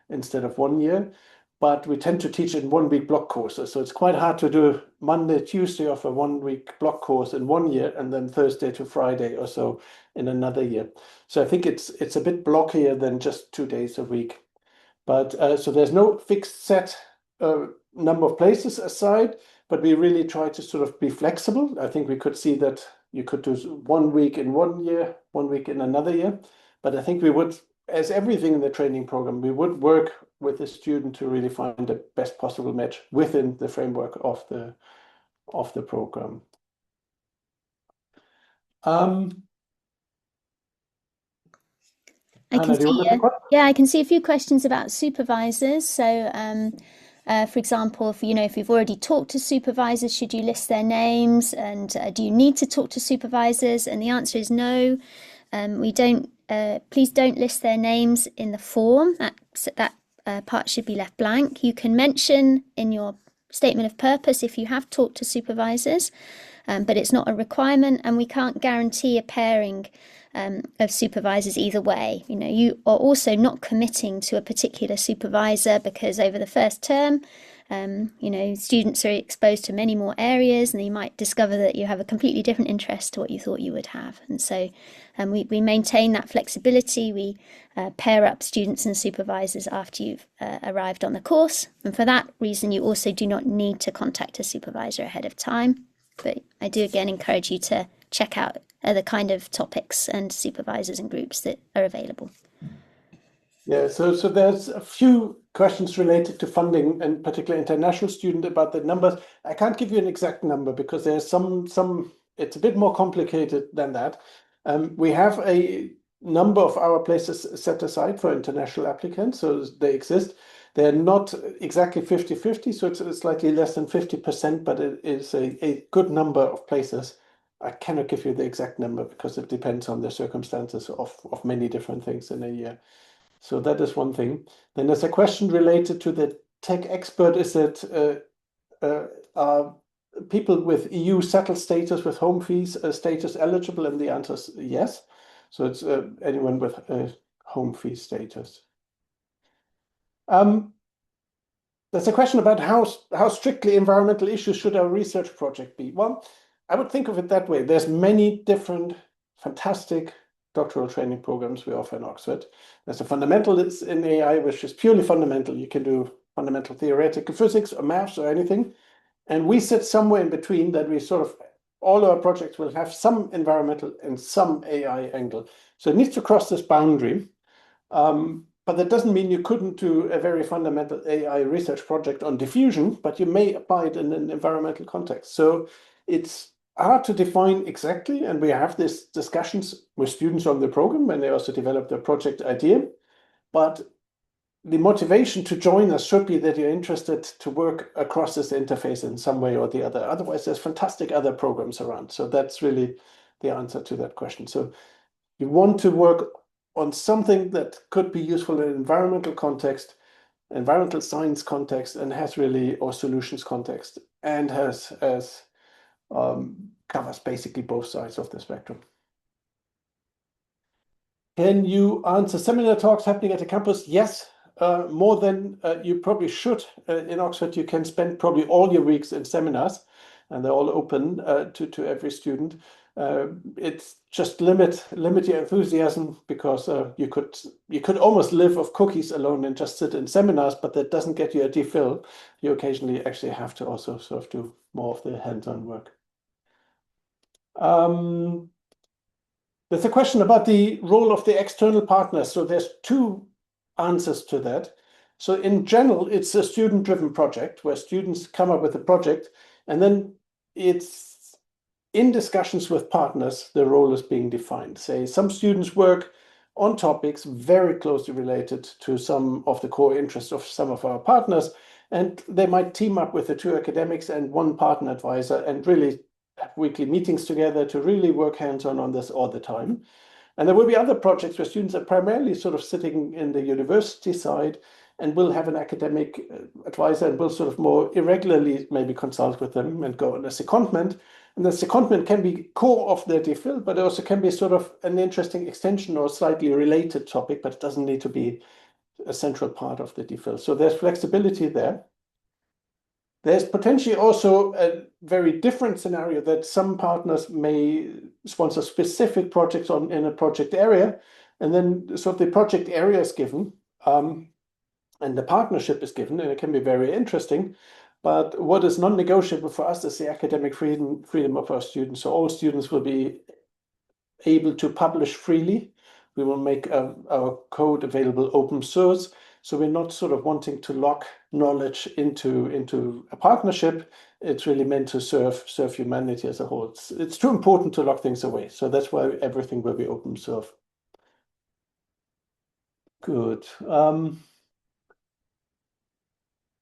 instead of 1 year, but we tend to teach in 1 week block courses. So it's quite hard to do Monday, Tuesday of a 1 week block course in 1 year, and then Thursday to Friday or so in another year. So I think it's a bit blockier than just 2 days a week. But so there's no fixed set number of places aside, but we really try to sort of be flexible. I think we could see that you could do 1 week in 1 year, 1 week in another year. But I think we would, as everything in the training program, we would work with the student to really find the best possible match within the framework of the program. I can Anna, do you see, want to take one? yeah, I can see a few questions about supervisors. So, for example, if you've already talked to supervisors, should you list their names? And do you need to talk to supervisors? And the answer is no. We don't. Please don't list their names in the form. That part should be left blank. You can mention in your statement of purpose if you have talked to supervisors, but it's not a requirement, and we can't guarantee a pairing of supervisors either way. You are also not committing to a particular supervisor, because over the first term, students are exposed to many more areas, and you might discover that you have a completely different interest to what you thought you would have. And so we maintain that flexibility. We pair up students and supervisors after you've arrived on the course. And for that reason, you also do not need to contact a supervisor ahead of time. But I do again encourage you to check out the kind of topics and supervisors and groups that are available. Yeah, so there's a few questions related to funding, and particularly international student, about the numbers. I can't give you an exact number because there's some it's a bit more complicated than that. We have a number of our places set aside for international applicants, so they exist. They're not exactly 50-50, so it's slightly less than 50%, but it is a good number of places. I cannot give you the exact number because it depends on the circumstances of many different things in a year. So that is one thing. Then there's a question related to the tech expert. Is it people with EU settled status with home fees status eligible? And the answer is yes. So it's anyone with home fee status. There's a question about how strictly environmental issues should our research project be? Well, I would think of it that way. There's many different fantastic doctoral training programs we offer in Oxford. There's a fundamentalist in AI, which is purely fundamental. You can do fundamental theoretical physics or maths or anything. And we sit somewhere in between, that we sort of, all our projects will have some environmental and some AI angle. So it needs to cross this boundary. But that doesn't mean you couldn't do a very fundamental AI research project on diffusion, but you may apply it in an environmental context. So it's hard to define exactly, and we have these discussions with students on the program when they also develop their project idea. But the motivation to join us should be that you're interested to work across this interface in some way or the other. Otherwise, there's fantastic other programs around. So that's really the answer to that question. So you want to work on something that could be useful in an environmental context, environmental science context, and has really, or solutions context, and covers basically both sides of the spectrum. Can you answer seminar talks happening at the campus? Yes, more than you probably should. In Oxford, you can spend probably all your weeks in seminars, and they're all open to every student. It's just limit your enthusiasm, because you could almost live off cookies alone and just sit in seminars, but that doesn't get you a DPhil. You occasionally actually have to also sort of do more of the hands-on work. There's a question about the role of the external partners. So there's two answers to that. So in general, it's a student-driven project where students come up with a project, and then it's in discussions with partners, the role is being defined. Say some students work on topics very closely related to some of the core interests of some of our partners, and they might team up with the two academics and one partner advisor and really have weekly meetings together to really work hands-on on this all the time. And there will be other projects where students are primarily sort of sitting in the university side and will have an academic advisor and will sort of more irregularly maybe consult with them and go on a secondment. And the secondment can be core of the DPhil, but it also can be sort of an interesting extension or slightly related topic, but it doesn't need to be a central part of the DPhil. So there's flexibility there. There's potentially also a very different scenario that some partners may sponsor specific projects in a project area, and then so the project area is given, and the partnership is given, and it can be very interesting. But what is non-negotiable for us is the academic freedom of our students. So all students will be able to publish freely. We will make our code available open source. So we're not sort of wanting to lock knowledge into a partnership. It's really meant to serve humanity as a whole. It's too important to lock things away. So that's why everything will be open source. Good.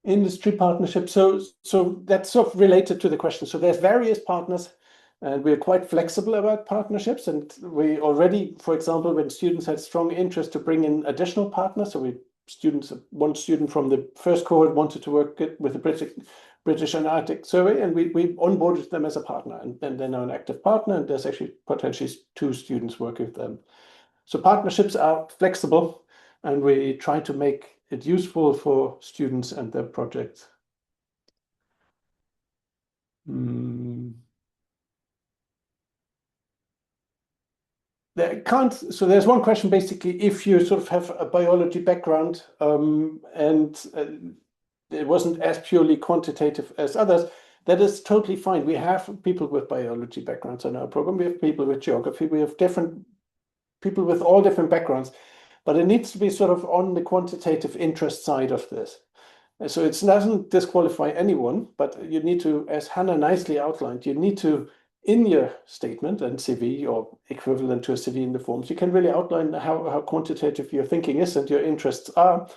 Industry partnership. So that's sort of related to the question. So there's various partners, and we're quite flexible about partnerships. And we already, for example, when students had strong interest to bring in additional partners, so one student from the first cohort wanted to work with the British Antarctic Survey, and we onboarded them as a partner, and they're now an active partner, and there's actually potentially 2 students working with them. So partnerships are flexible, and we try to make it useful for students and their projects. So there's one question, basically, if you sort of have a biology background and it wasn't as purely quantitative as others, that is totally fine. We have people with biology backgrounds in our program. We have people with geography. We have different people with all different backgrounds, but it needs to be sort of on the quantitative interest side of this. So it doesn't disqualify anyone, but you need to, as Hannah nicely outlined, you need to, in your statement and CV or equivalent to a CV in the forms, you can really outline how quantitative your thinking is and your interests are.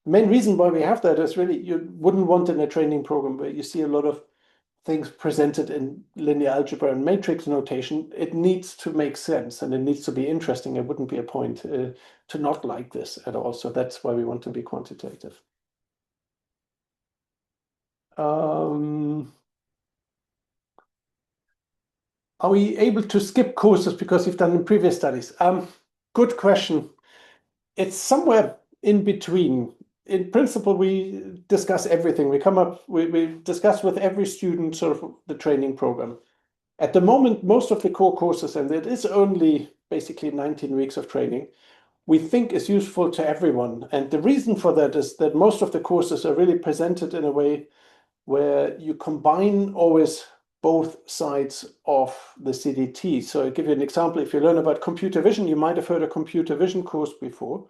The main reason why we have that is really you wouldn't want in a training program where you see a lot of things presented in linear algebra and matrix notation. It needs to make sense and it needs to be interesting. It wouldn't be a point to not like this at all. So that's why we want to be quantitative. Are we able to skip courses because we've done in previous studies? Good question. It's somewhere in between. In principle, we discuss everything. We discuss with every student sort of the training program. At the moment, most of the core courses, and it is only basically 19 weeks of training, we think is useful to everyone. And the reason for that is that most of the courses are really presented in a way where you combine always both sides of the CDT. So I'll give you an example. If you learn about computer vision, you might have heard a computer vision course before.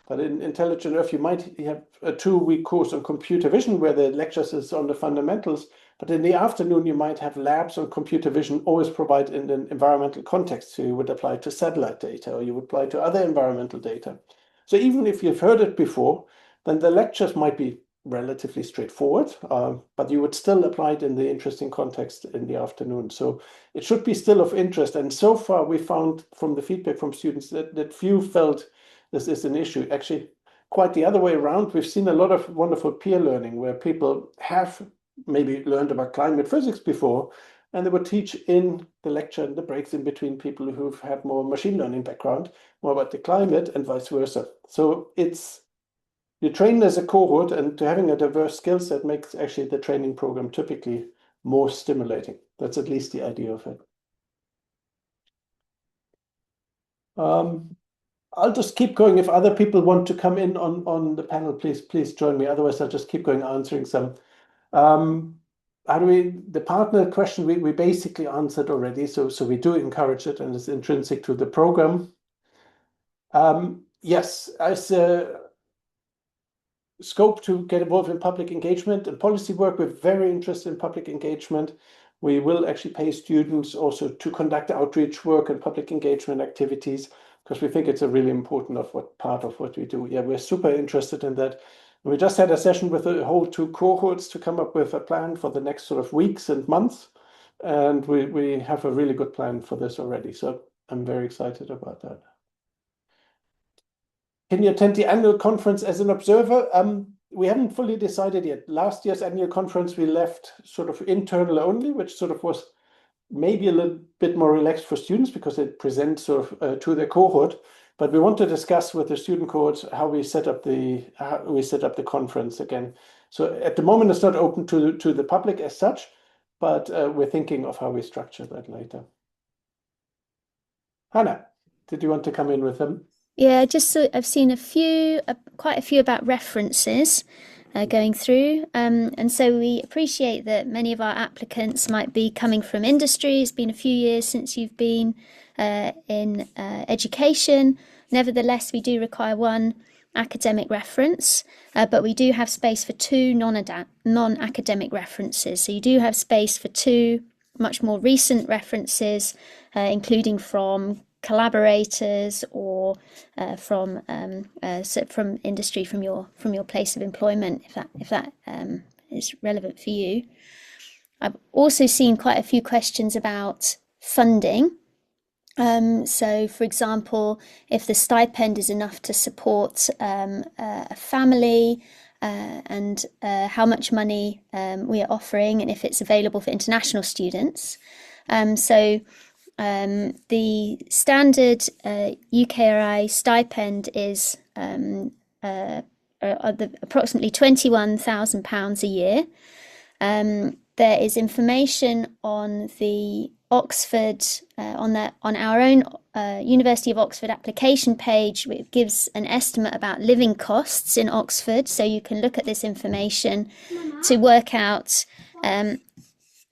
But in Intelligent Earth, you might have a 2-week course on computer vision where the lectures is on the fundamentals. But in the afternoon, you might have labs on computer vision, always provided in an environmental context. So you would apply to satellite data or you would apply to other environmental data. So even if you've heard it before, then the lectures might be relatively straightforward, but you would still apply it in the interesting context in the afternoon. So it should be still of interest. And so far, we found from the feedback from students that few felt this is an issue. Actually, quite the other way around. We've seen a lot of wonderful peer learning where people have maybe learned about climate physics before, and they would teach in the lecture and the breaks in between people who've had more machine learning background, more about the climate and vice versa. So you train as a cohort, and to having a diverse skill set makes actually the training program typically more stimulating. That's at least the idea of it. I'll just keep going. If other people want to come in on the panel, please join me. Otherwise, I'll just keep going answering some. The partner question we basically answered already. So we do encourage it, and it's intrinsic to the program. Yes, scope to get involved in public engagement and policy work. We're very interested in public engagement. We will actually pay students also to conduct outreach work and public engagement activities, because we think it's a really important part of what we do. Yeah, we're super interested in that. We just had a session with the whole 2 cohorts to come up with a plan for the next sort of weeks and months. And we have a really good plan for this already. So I'm very excited about that. Can you attend the annual conference as an observer? We haven't fully decided yet. Last year's annual conference, we left sort of internal only, which sort of was maybe a little bit more relaxed for students because it presents sort of to the cohort. But we want to discuss with the student cohorts how we set up the conference again. So at the moment, it's not open to the public as such, but we're thinking of how we structure that later. Hannah, did you want to come in with them? Yeah, I've seen quite a few about references going through. And so we appreciate that many of our applicants might be coming from industry. It's been a few years since you've been in education. Nevertheless, we do require 1 academic reference, but we do have space for 2 non-academic references. So you do have space for 2 much more recent references, including from collaborators or from industry, from your place of employment, if that is relevant for you. I've also seen quite a few questions about funding. So, for example, if the stipend is enough to support a family, and how much money we are offering, and if it's available for international students. The standard UKRI stipend is approximately £21,000 a year. There is information on the Oxford, on our own University of Oxford application page, which gives an estimate about living costs in Oxford. So you can look at this information to work out.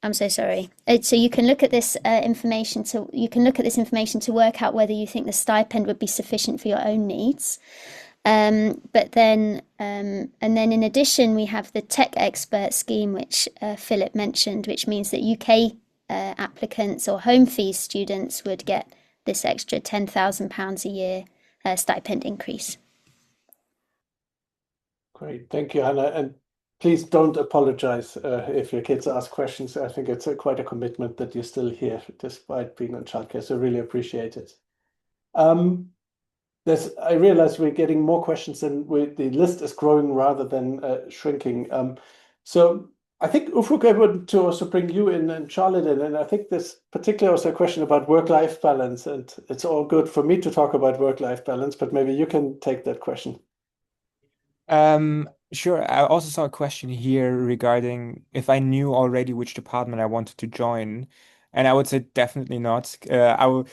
I'm so sorry. So you can look at this information to work out whether you think the stipend would be sufficient for your own needs. But then, and then in addition, we have the Tech Expert scheme, which Philip mentioned, which means that UK applicants or home fees students would get this extra £10,000 a year stipend increase. Great, thank you, Hannah. And please don't apologize if your kids ask questions. I think it's quite a commitment that you're still here despite being on childcare, so really appreciate it. I realize we're getting more questions than the list is growing rather than shrinking. So I think Ufuk, I want to also bring you in and Charlotte in, and I think there's particularly also a question about work-life balance, and it's all good for me to talk about work-life balance, but maybe you can take that question. Sure. I also saw a question here regarding if I knew already which department I wanted to join, and I would say definitely not. I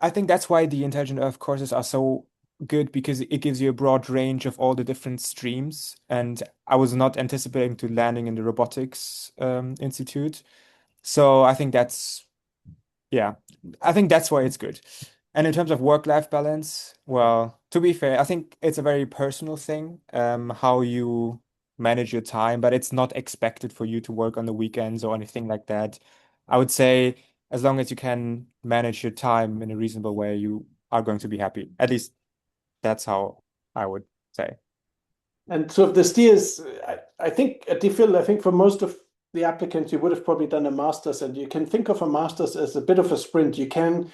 think that's why the Intelligent Earth courses are so good, because it gives you a broad range of all the different streams, and I was not anticipating to landing in the robotics institute. So I think that's why it's good. And in terms of work-life balance, well, to be fair, I think it's a very personal thing, how you manage your time, but it's not expected for you to work on the weekends or anything like that. I would say as long as you can manage your time in a reasonable way, you are going to be happy. At least that's how I would say. And so the steers, I think at DPhil, I think for most of the applicants, you would have probably done a master's, and you can think of a master's as a bit of a sprint. You can,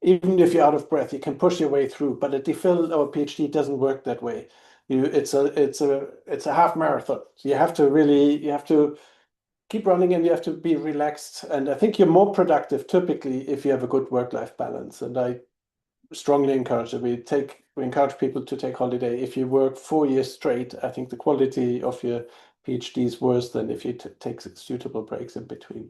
even if you're out of breath, you can push your way through. But at DPhil or PhD doesn't work that way. It's a half marathon. So you have to keep running and you have to be relaxed. And I think you're more productive typically if you have a good work-life balance. And I strongly encourage it. We encourage people to take holiday. If you work 4 years straight, I think the quality of your PhD is worse than if you take suitable breaks in between.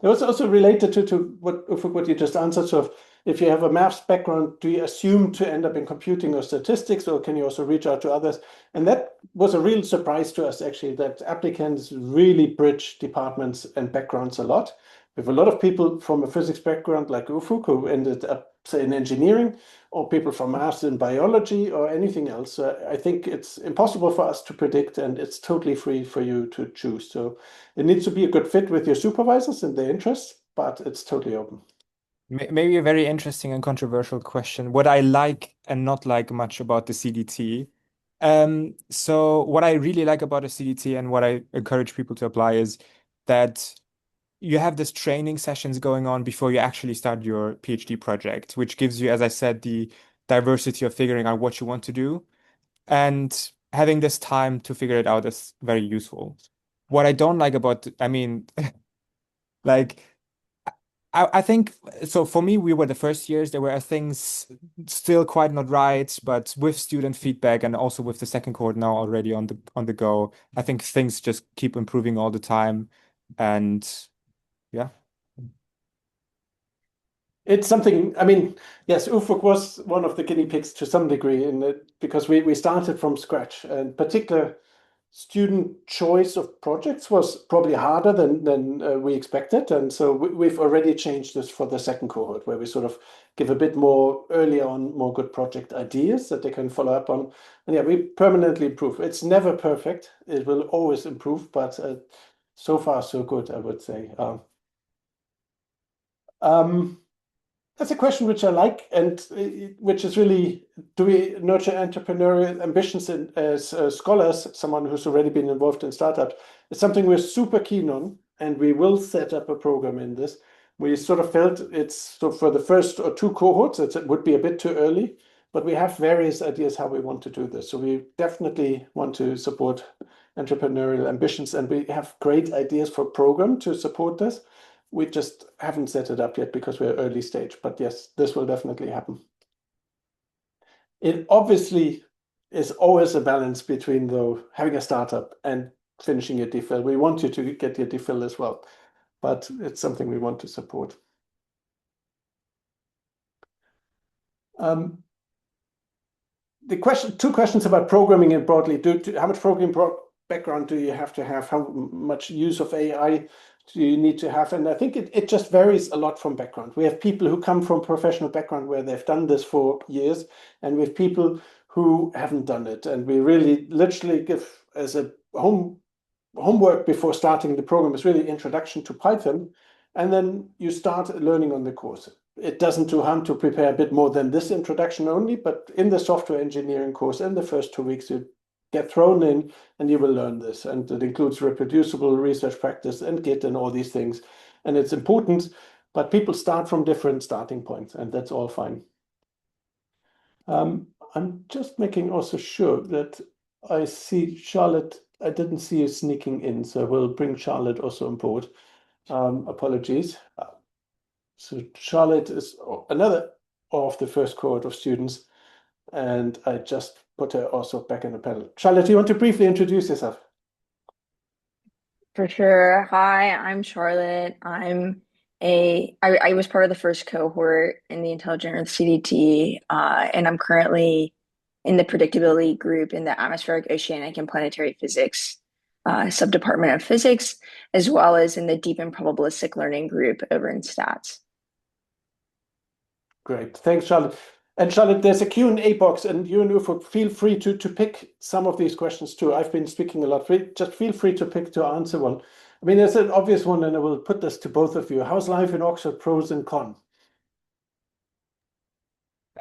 It was also related to what you just answered. So if you have a maths background, do you assume to end up in computing or statistics, or can you also reach out to others? And that was a real surprise to us, actually, that applicants really bridge departments and backgrounds a lot. We have a lot of people from a physics background like Ufuk who ended up, say, in engineering, or people from maths in biology or anything else. I think it's impossible for us to predict, and it's totally free for you to choose. So it needs to be a good fit with your supervisors and their interests, but it's totally open. Maybe a very interesting and controversial question. What I like and not like much about the CDT. So what I really like about a CDT and what I encourage people to apply is that you have this training sessions going on before you actually start your PhD project, which gives you, as I said, the diversity of figuring out what you want to do. And having this time to figure it out is very useful. What I don't like about, I mean, like, I think so for me, we were the first years, there were things still quite not right, but with student feedback and also with the second cohort now already on the go, I think things just keep improving all the time. And yeah. It's something, I mean, yes, Ufuk was one of the guinea pigs to some degree in it because we started from scratch, and particular student choice of projects was probably harder than we expected. And so we've already changed this for the second cohort, where we sort of give a bit more early on, more good project ideas that they can follow up on. And yeah, we permanently improve. It's never perfect. It will always improve, but so far so good, I would say. That's a question which I like, and which is really, do we nurture entrepreneurial ambitions as scholars, someone who's already been involved in startups? It's something we're super keen on, and we will set up a program in this. We sort of felt it's so for the first or two cohorts, it would be a bit too early, but we have various ideas how we want to do this. So we definitely want to support entrepreneurial ambitions, and we have great ideas for program to support this. We just haven't set it up yet because we're early stage, but yes, this will definitely happen. It obviously is always a balance between though having a startup and finishing your DPhil. We want you to get your DPhil as well, but it's something we want to support. The question, two questions about programming and broadly. How much programming background do you have to have? How much use of AI do you need to have? And I think it just varies a lot from background. We have people who come from professional background where they've done this for years, and we have people who haven't done it. And we really literally give as a homework before starting the program is really introduction to Python. And then you start learning on the course. It doesn't do harm to prepare a bit more than this introduction only, but in the software engineering course, in the first 2 weeks, you get thrown in and you will learn this. And it includes reproducible research practice and Git and all these things. And it's important, but people start from different starting points, and that's all fine. I'm just making also sure that I see Charlotte. I didn't see you sneaking in, so we'll bring Charlotte also on board. Apologies. So Charlotte is another of the first cohort of students, and I just put her also back in the panel. Charlotte, do you want to briefly introduce yourself? For sure. Hi, I'm Charlotte. I was part of the first cohort in the Intelligent Earth CDT, and I'm currently in the predictability group in the atmospheric, oceanic, and planetary physics subdepartment of physics, as well as in the deep and probabilistic learning group over in stats. Great. Thanks, Charlotte. And Charlotte, there's a Q&A box, and you and Ufuk, feel free to pick some of these questions too. I've been speaking a lot. Just feel free to pick to answer one. I mean, there's an obvious one, and I will put this to both of you. How's life in Oxford, pros and cons?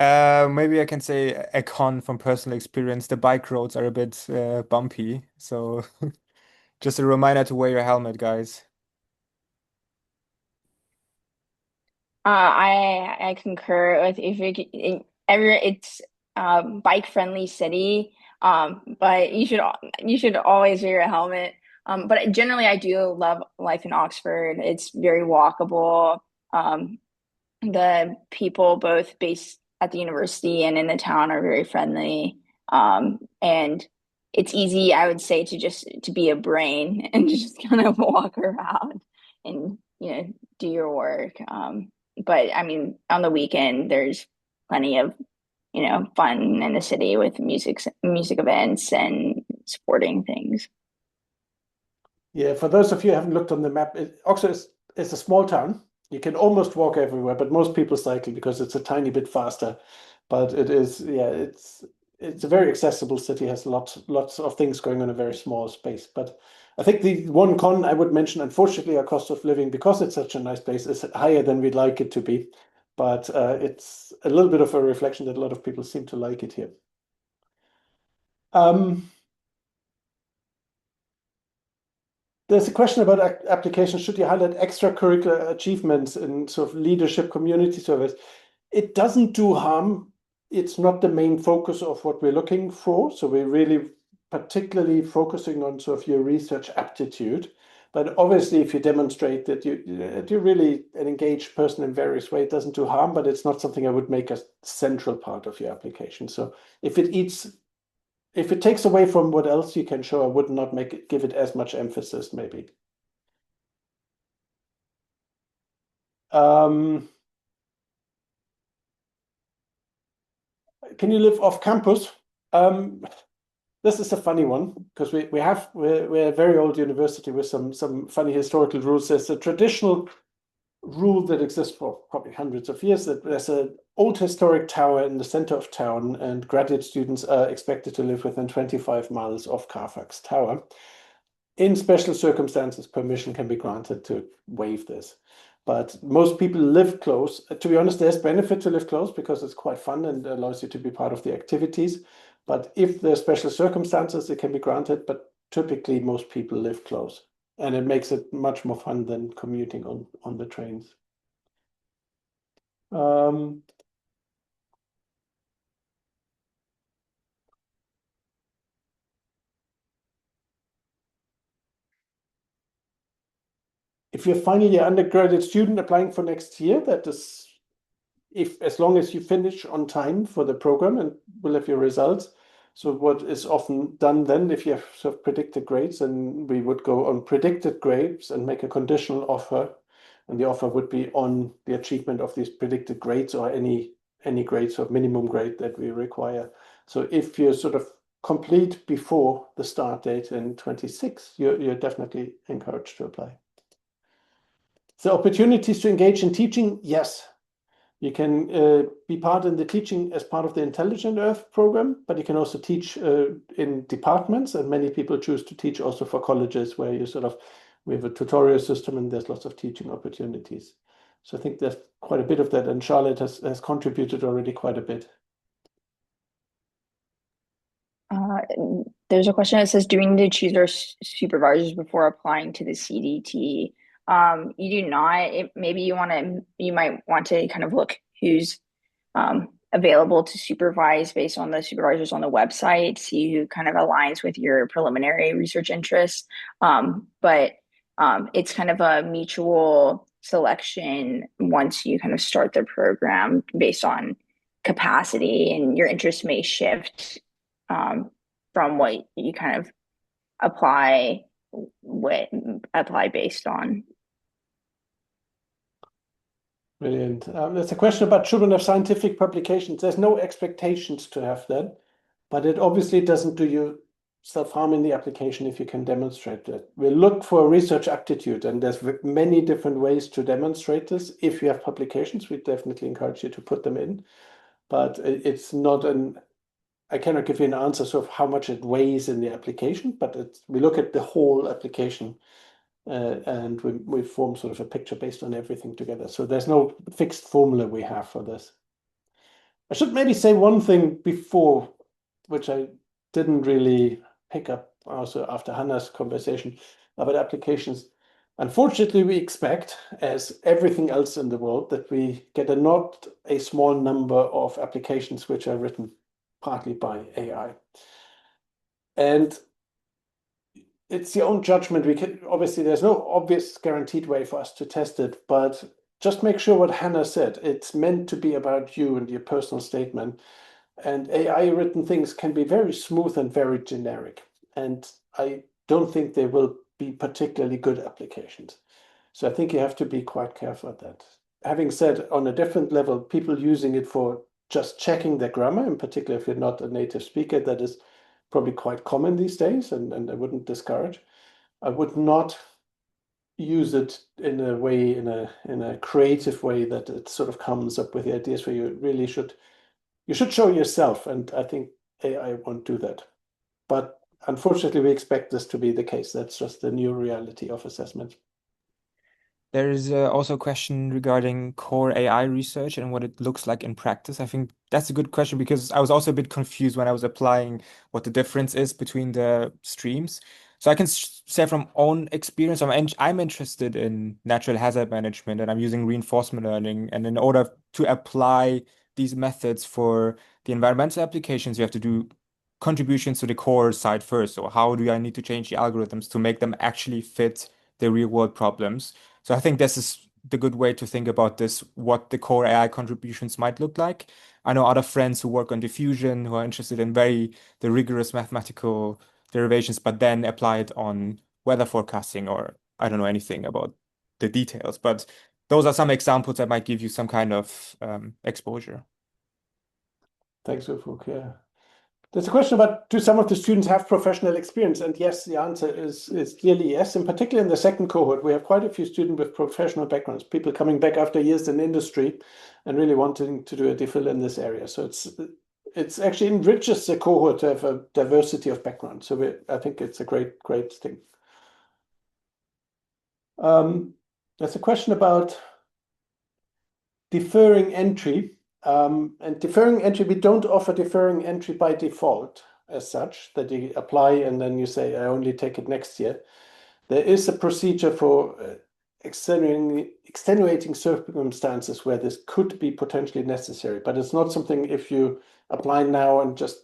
Maybe I can say a con from personal experience. The bike roads are a bit bumpy, so just a reminder to wear your helmet, guys. I concur with if it's bike friendly city, but you should always wear a helmet. But generally, I do love life in Oxford. It's very walkable. The people both based at the university and in the town are very friendly. And it's easy, I would say, to be a brain and just kind of walk around and do your work. But I mean, on the weekend, there's plenty of fun in the city with music events and sporting things. Yeah, for those of you who haven't looked on the map, Oxford is it's a small town. You can almost walk everywhere, but most people cycle because it's a tiny bit faster. But it is, yeah, it's a very accessible city, has lots of things going on in a very small space. But I think the one con I would mention, unfortunately, our cost of living, because it's such a nice place, is higher than we'd like it to be. But it's a little bit of a reflection that a lot of people seem to like it here. There's a question about applications. Should you highlight extracurricular achievements in sort of leadership community service? It doesn't do harm. It's not the main focus of what we're looking for. So we're really particularly focusing on sort of your research aptitude. But obviously, if you demonstrate that you're really an engaged person in various ways, it doesn't do harm, but it's not something I would make a central part of your application. So if it takes away from what else you can show, I would not give it as much emphasis, maybe. Can you live off campus? This is a funny one because we're a very old university with some funny historical rules. There's a traditional rule that exists for probably hundreds of years that there's an old historic tower in the center of town, and graduate students are expected to live within 25 miles of Carfax Tower. In special circumstances, permission can be granted to waive this. But most people live close. To be honest, there's benefit to live close because it's quite fun and allows you to be part of the activities. But if there's special circumstances, it can be granted. But typically, most people live close. And it makes it much more fun than commuting on the trains. If you're finally an undergraduate student applying for next year, that is, as long as you finish on time for the program and will have your results. So what is often done then, if you have sort of predicted grades, then we would go on predicted grades and make a conditional offer. And the offer would be on the achievement of these predicted grades or any grades or minimum grade that we require. So if you sort of complete before the start date in 26, you're definitely encouraged to apply. So opportunities to engage in teaching, yes. You can be part in the teaching as part of the Intelligent Earth program, but you can also teach in departments, and many people choose to teach also for colleges where we have a tutorial system and there's lots of teaching opportunities. So I think there's quite a bit of that, and Charlotte has contributed already quite a bit. There's a question that says, do we need to choose our supervisors before applying to the CDT? You do not. Maybe you might want to kind of look who's available to supervise based on the supervisors on the website, see who kind of aligns with your preliminary research interests. But it's kind of a mutual selection once you kind of start the program based on capacity, and your interests may shift from what you kind of apply based on. Brilliant. There's a question about children of scientific publications. There's no expectations to have that, but it obviously doesn't do you self-harm in the application if you can demonstrate that. We look for research aptitude, and there's many different ways to demonstrate this. If you have publications, we definitely encourage you to put them in, but it's not I cannot give you an answer of how much it weighs in the application, but we look at the whole application. And we form sort of a picture based on everything together. So there's no fixed formula we have for this. I should maybe say one thing before, which I didn't really pick up also after Hannah's conversation about applications. Unfortunately, we expect, as everything else in the world, that we get not a small number of applications which are written partly by AI. And it's your own judgment. Obviously, there's no obvious guaranteed way for us to test it, but just make sure what Hannah said. It's meant to be about you and your personal statement. And AI written things can be very smooth and very generic. And I don't think they will be particularly good applications. So I think you have to be quite careful at that. Having said, on a different level, people using it for just checking their grammar, in particular if you're not a native speaker, that is probably quite common these days, and I wouldn't discourage. I would not use it in a way, in a creative way, that it sort of comes up with the ideas where you should show yourself, and I think AI won't do that. But unfortunately, we expect this to be the case. That's just the new reality of assessment. There is also a question regarding core AI research and what it looks like in practice. I think that's a good question because I was also a bit confused when I was applying what the difference is between the streams. So I can say from own experience, I'm interested in natural hazard management and I'm using reinforcement learning. And in order to apply these methods for the environmental applications, you have to do contributions to the core side first. So how do I need to change the algorithms to make them actually fit the real world problems? So I think this is the good way to think about this, what the core AI contributions might look like. I know other friends who work on diffusion who are interested in the rigorous mathematical derivations, but then apply it on weather forecasting, or I don't know anything about the details. But those are some examples that might give you some kind of exposure. Thanks, Ufuk. Yeah. There's a question about, do some of the students have professional experience? And yes, the answer is clearly yes. In particular, in the second cohort, we have quite a few students with professional backgrounds, people coming back after years in industry and really wanting to do a DPhil in this area. So it's actually enriches the cohort to have a diversity of background. So I think it's a great thing. There's a question about deferring entry. And deferring entry, we don't offer deferring entry by default as such, that you apply and then you say, I only take it next year. There is a procedure for extenuating circumstances where this could be potentially necessary, but it's not something if you apply now and just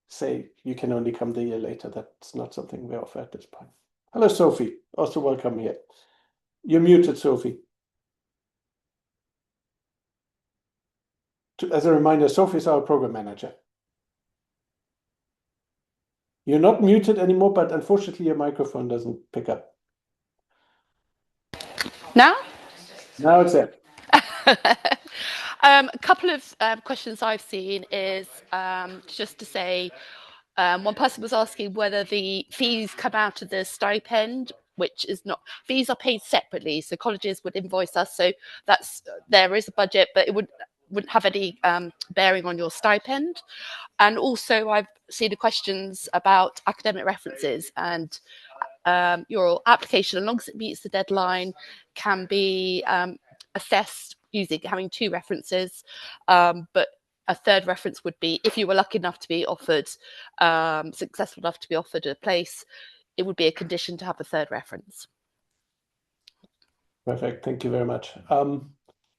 say you can only come the year later. That's not something we offer at this point. Hello, Sophie. Also welcome here. You're muted, Sophie. As a reminder, Sophie is our program manager. You're not muted anymore, but unfortunately your microphone doesn't pick up. Now? Now it's there. A couple of questions I've seen is just to say, one person was asking whether the fees come out of the stipend, which is not, fees are paid separately, so colleges would invoice us, so there is a budget, but it wouldn't have any bearing on your stipend. And also I've seen the questions about academic references, and your application, as long as it meets the deadline, can be assessed having 2 references, but a third reference would be, if you were lucky enough to be offered, successful enough to be offered a place, it would be a condition to have a third reference. Perfect, thank you very much.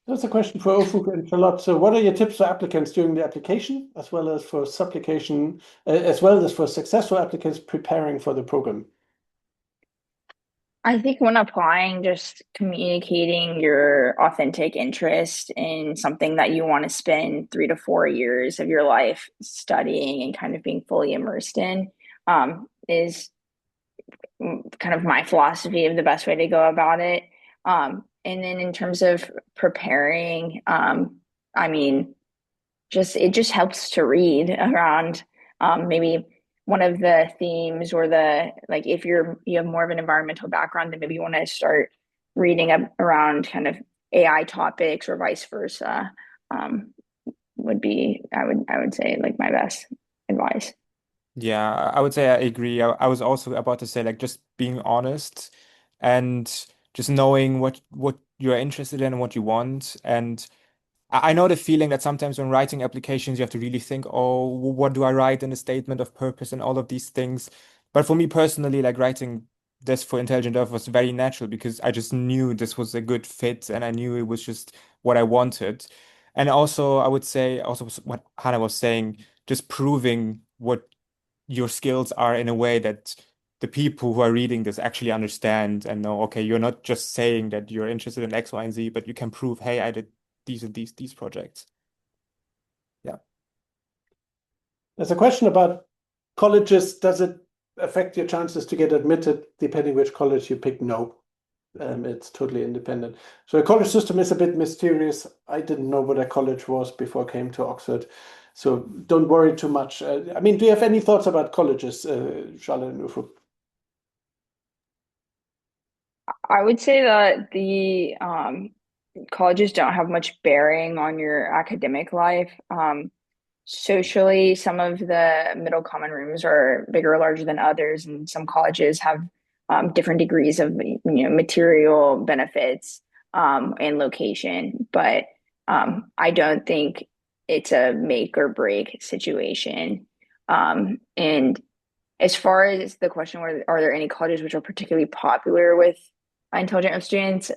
There's a question for Ufuk and Charlotte. So what are your tips for applicants during the application, as well as for supplication, as well as for successful applicants preparing for the program? I think when applying, just communicating your authentic interest in something that you want to spend 3 to 4 years of your life studying and kind of being fully immersed in is kind of my philosophy of the best way to go about it. And then in terms of preparing, I mean, it just helps to read around maybe one of the themes, or like if you have more of an environmental background, then maybe you want to start reading around kind of AI topics, or vice versa. Would be, I would say, like my best advice. Yeah, I would say I agree. I was also about to say, like, just being honest and just knowing what you're interested in and what you want. And I know the feeling that sometimes when writing applications, you have to really think, oh, what do I write in a statement of purpose and all of these things. But for me personally, like writing this for Intelligent Earth was very natural because I just knew this was a good fit and I knew it was just what I wanted. And also, I would say, also what Hannah was saying, just proving what your skills are in a way that the people who are reading this actually understand and know, okay, you're not just saying that you're interested in X, Y, and Z, but you can prove, hey, I did these and these projects. Yeah. There's a question about colleges. Does it affect your chances to get admitted depending which college you pick? No. It's totally independent. So the college system is a bit mysterious. I didn't know what a college was before I came to Oxford. So don't worry too much. I mean, do you have any thoughts about colleges, Charlotte and Ufuk? I would say that the colleges don't have much bearing on your academic life. Socially, some of the middle common rooms are bigger or larger than others, and some colleges have different degrees of material benefits and location. But I don't think it's a make or break situation. And as far as the question, are there any colleges which are particularly popular with intelligent Earth students?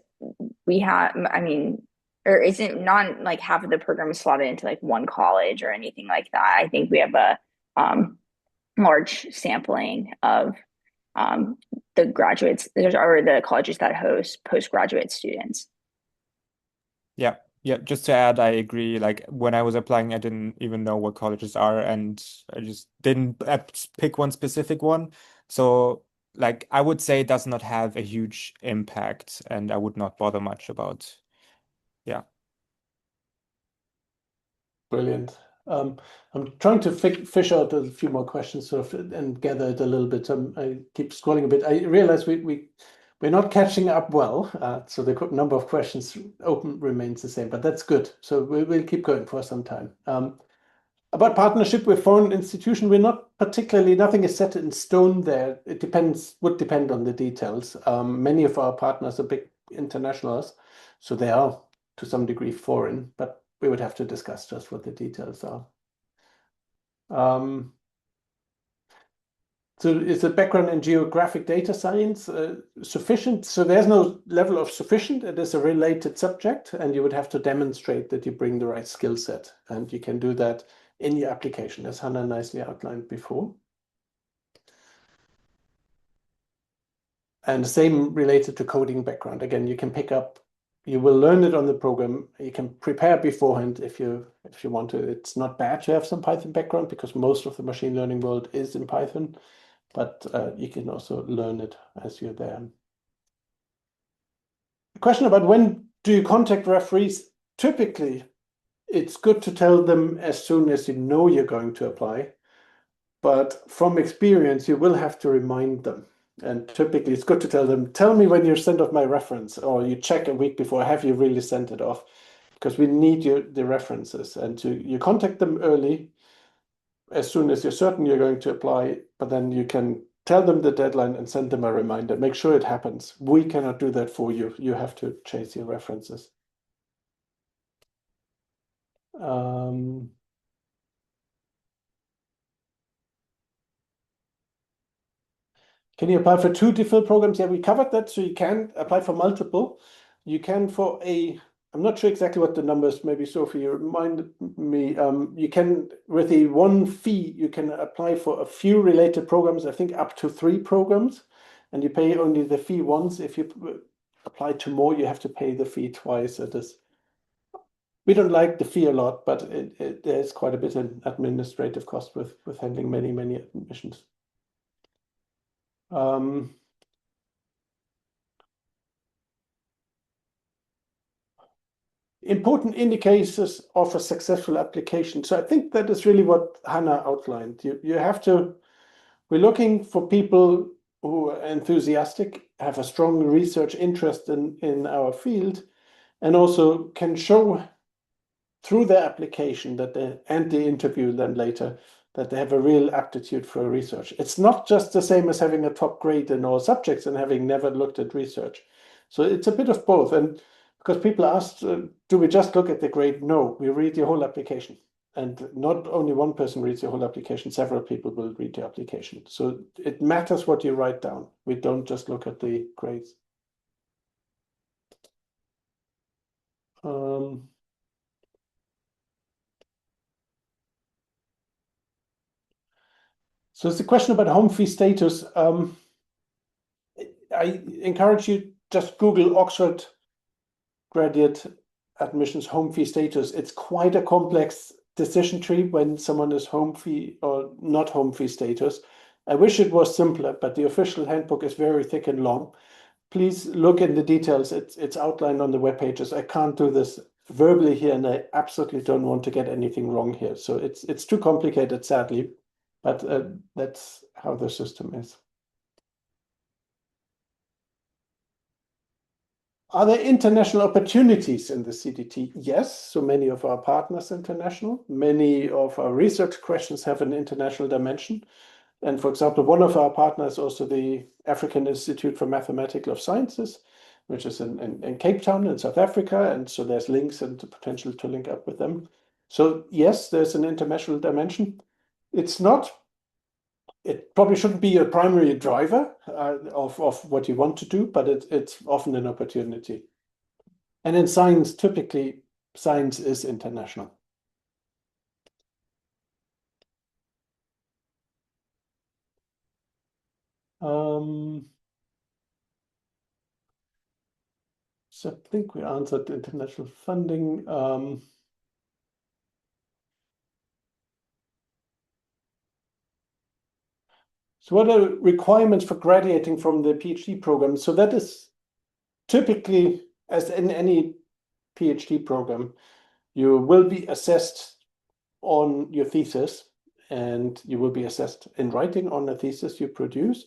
We have, I mean, or isn't not like half of the program is slotted into like one college or anything like that. I think we have a large sampling of the graduates or the colleges that host postgraduate students. Yeah. Yeah, just to add, I agree. Like when I was applying, I didn't even know what colleges are, and I just didn't pick one specific one. So, like, I would say it does not have a huge impact, and I would not bother much about. Yeah. Brilliant. I'm trying to fish out a few more questions sort of and gather it a little bit. I keep scrolling a bit. I realize we're not catching up well, so the number of questions open remains the same, but that's good. So we'll keep going for some time. About partnership with foreign institution, we're not particularly, nothing is set in stone there. It would depend on the details. Many of our partners are big internationals, so they are to some degree foreign, but we would have to discuss just what the details are. So is the background in geographic data science sufficient? So there's no level of sufficient. It is a related subject, and you would have to demonstrate that you bring the right skill set. And you can do that in your application, as Hannah nicely outlined before. And the same related to coding background. Again, you can pick up, you will learn it on the program. You can prepare beforehand if you want to. It's not bad to have some Python background because most of the machine learning world is in Python. But you can also learn it as you're there. A question about when do you contact referees? Typically, it's good to tell them as soon as you know you're going to apply. But from experience, you will have to remind them. And typically, it's good to tell them, tell me when you send off my reference, or you check a week before, have you really sent it off? Because we need the references. And you contact them early, as soon as you're certain you're going to apply, but then you can tell them the deadline and send them a reminder. Make sure it happens. We cannot do that for you. You have to chase your references. Can you apply for 2 different programs? Yeah, we covered that. So you can apply for multiple. You can for I'm not sure exactly what the numbers, maybe Sophie, remind me. You can, with the one fee, you can apply for a few related programs, I think up to 3 programs, and you pay only the fee once. If you apply to more, you have to pay the fee twice. We don't like the fee a lot, but there's quite a bit of administrative cost with handling many admissions. Important indicators of a successful application. So I think that is really what Hannah outlined. You have to, we're looking for people who are enthusiastic, have a strong research interest in our field, and also can show through their application and the interview then later that they have a real aptitude for research. It's not just the same as having a top grade in all subjects and having never looked at research. So it's a bit of both. And because people asked, do we just look at the grade? No, we read your whole application. And not only one person reads your whole application, several people will read your application. So it matters what you write down. We don't just look at the grades. So it's a question about home fee status. I encourage you just Google Oxford graduate admissions home fee status. It's quite a complex decision tree when someone is home fee or not home fee status. I wish it was simpler, but the official handbook is very thick and long. Please look in the details. It's outlined on the web pages. I can't do this verbally here, and I absolutely don't want to get anything wrong here. So it's too complicated, sadly, but that's how the system is. Are there international opportunities in the CDT? Yes, so many of our partners international. Many of our research questions have an international dimension. And for example, one of our partners, also the African Institute for Mathematical Sciences, which is in Cape Town in South Africa. And so there's links and the potential to link up with them. So yes, there's an international dimension. It probably shouldn't be a primary driver of what you want to do, but it's often an opportunity. And in science, typically, science is international. So I think we answered international funding. So what are requirements for graduating from the PhD program? So that is typically, as in any PhD program, you will be assessed on your thesis, and you will be assessed in writing on a thesis you produce,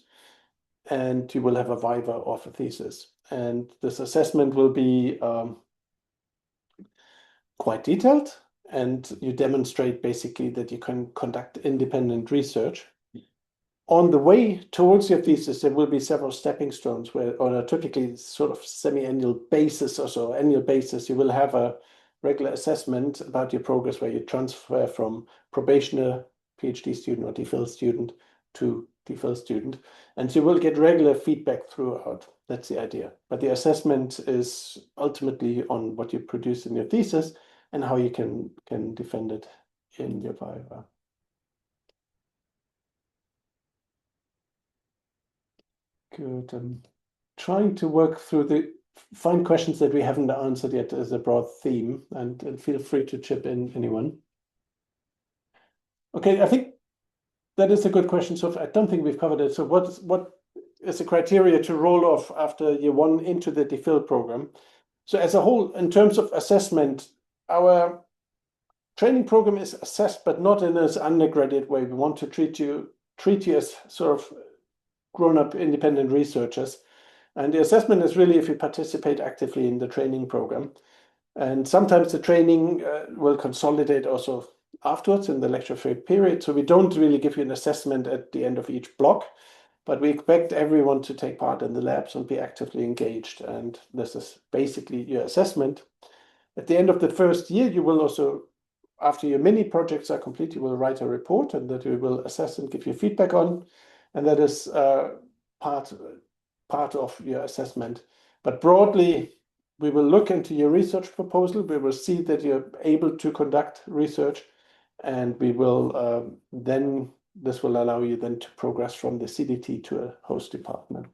and you will have a viva of a thesis. And this assessment will be quite detailed, and you demonstrate basically that you can conduct independent research. On the way towards your thesis, there will be several stepping stones where, on a typically sort of semi-annual basis or so, annual basis, you will have a regular assessment about your progress where you transfer from probationer, PhD student or DPhil student to DPhil student. And you will get regular feedback throughout. That's the idea. But the assessment is ultimately on what you produce in your thesis and how you can defend it in your viva. Good. I'm trying to work through find questions that we haven't answered yet as a broad theme, and feel free to chip in, anyone. Okay, I think that is a good question. So I don't think we've covered it. So what is the criteria to roll off after year one into the DPhil program? So as a whole, in terms of assessment, our training program is assessed, but not in this undergraduate way. We want to treat you as sort of grown-up independent researchers. And the assessment is really if you participate actively in the training program. And sometimes the training will consolidate also afterwards in the lecture-free period. So we don't really give you an assessment at the end of each block, but we expect everyone to take part in the labs and be actively engaged. And this is basically your assessment. At the end of the first year, you will also, after your mini projects are complete, you will write a report and that we will assess and give you feedback on. And that is part of your assessment. But broadly, we will look into your research proposal. We will see that you're able to conduct research, and we will this will allow you then to progress from the CDT to a host department.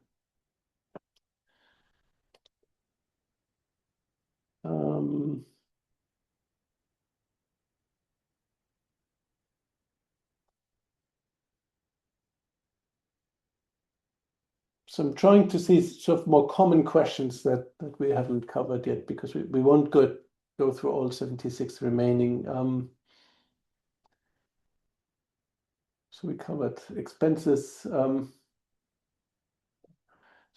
So I'm trying to see sort of more common questions that we haven't covered yet, because we won't go through all 76 remaining. So we covered expenses. So